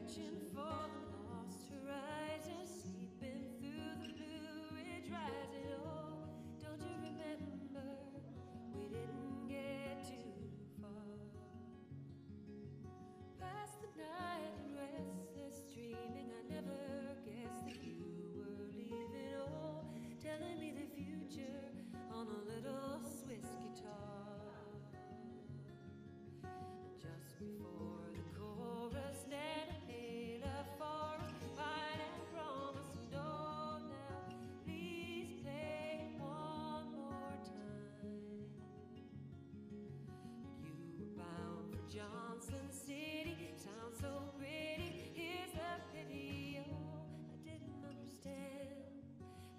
searching for the lost horizon, sleeping through the Blue Ridge rising. Oh, don't you remember? We didn't get too far. Past the night and restless dreaming, I never guessed that you were leaving. Oh, telling me the future on a little Swiss guitar. Just before the chorus, Nantahala forest, pine and promise. Oh, now please play one more time. You were bound for Johnson City, sounds so pretty. Here's the pity. Oh, I didn't understand.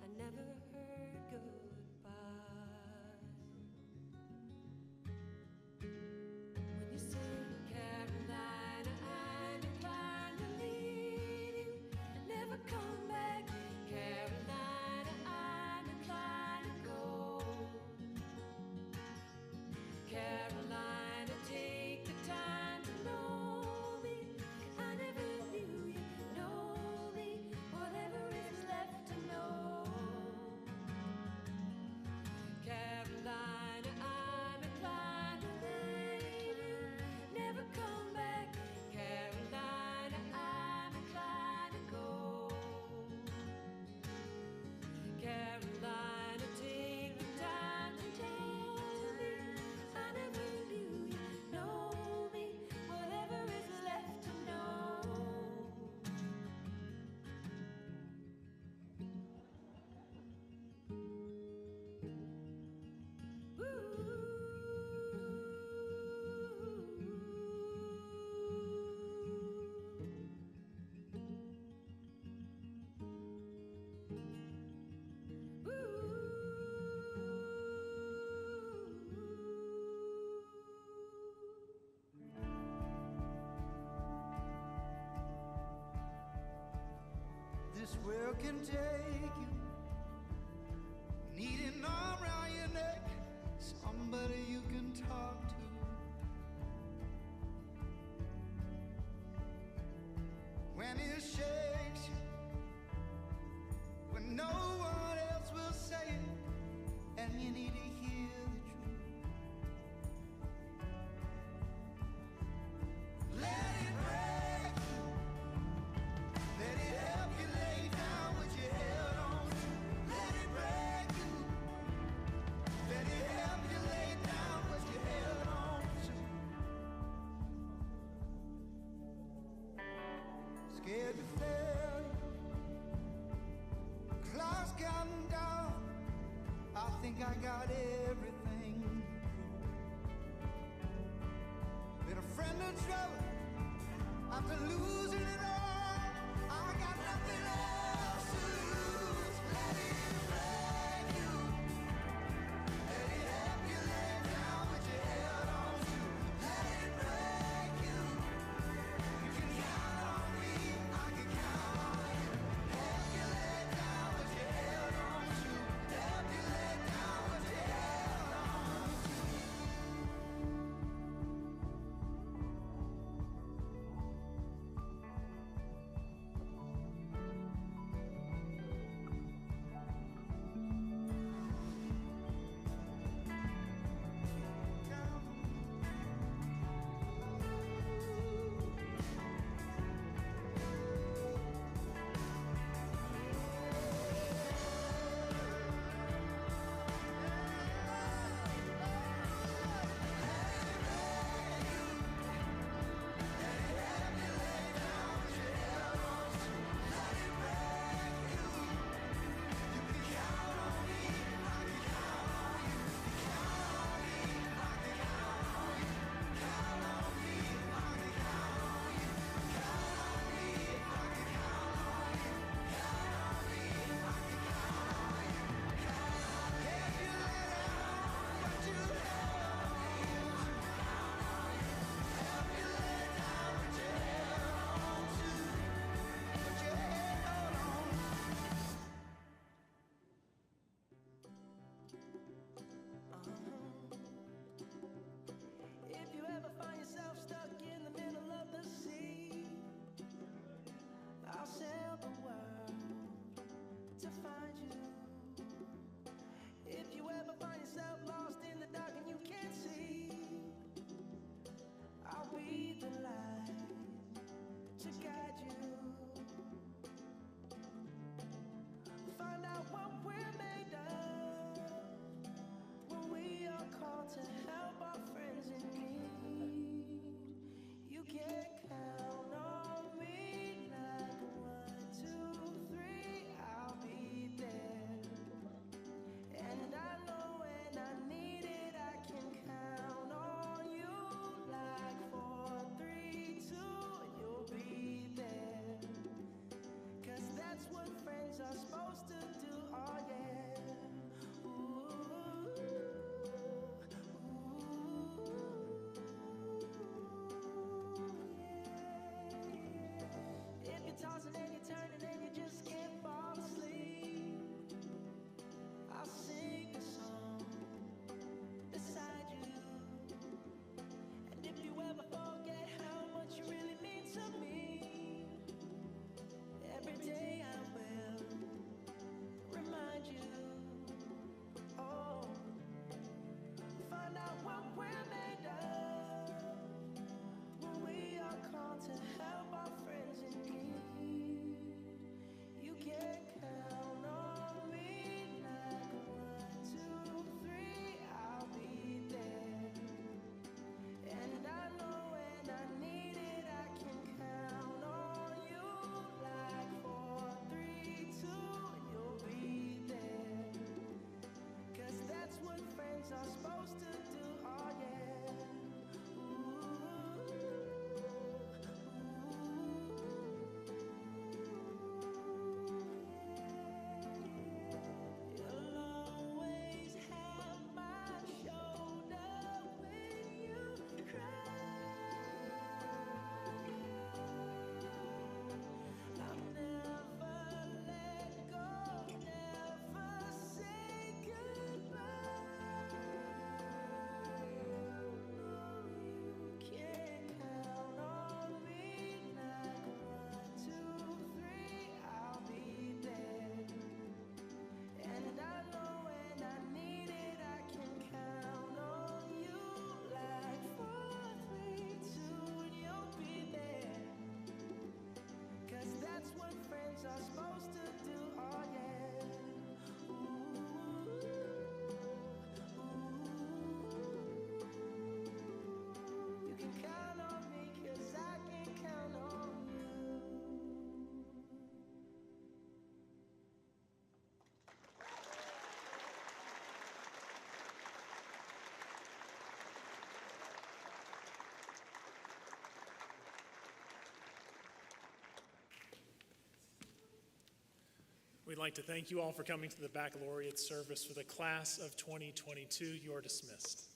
I never heard goodbye. When you say, Carolina, I'm inclined to leave you, never come back. Carolina, I'm inclined to go. Carolina, take the time to know me. I never knew you know me, whatever is left to know. Carolina, I'm inclined to leave you, never come back. Carolina, I'm inclined to go. Carolina, take the time to tell me. I never knew you know me, whatever is left to know. This world can take you, need an arm around your neck, somebody you can talk to. When it shakes you, when no one else will say it, and you need to hear the truth. Let it break you, let it help you lay down what you held on to. Let it break you, let it help you lay down what you held on to. Scared to fail you, clock's counting down. I think I got everything. Been a friend of trouble after losing it all. I got nothing else to lose. Let it break you, let it help you lay down what you held on to. Let it break you. You can count on me, I can count on you. Help you lay down what you held on to. Help you lay down what you held on to. boys are supposed to do. Oh yeah. You can count on me 'cause I can count on you. We'd like to thank you all for coming to the baccalaureate service for the class of 2022. You are dismissed.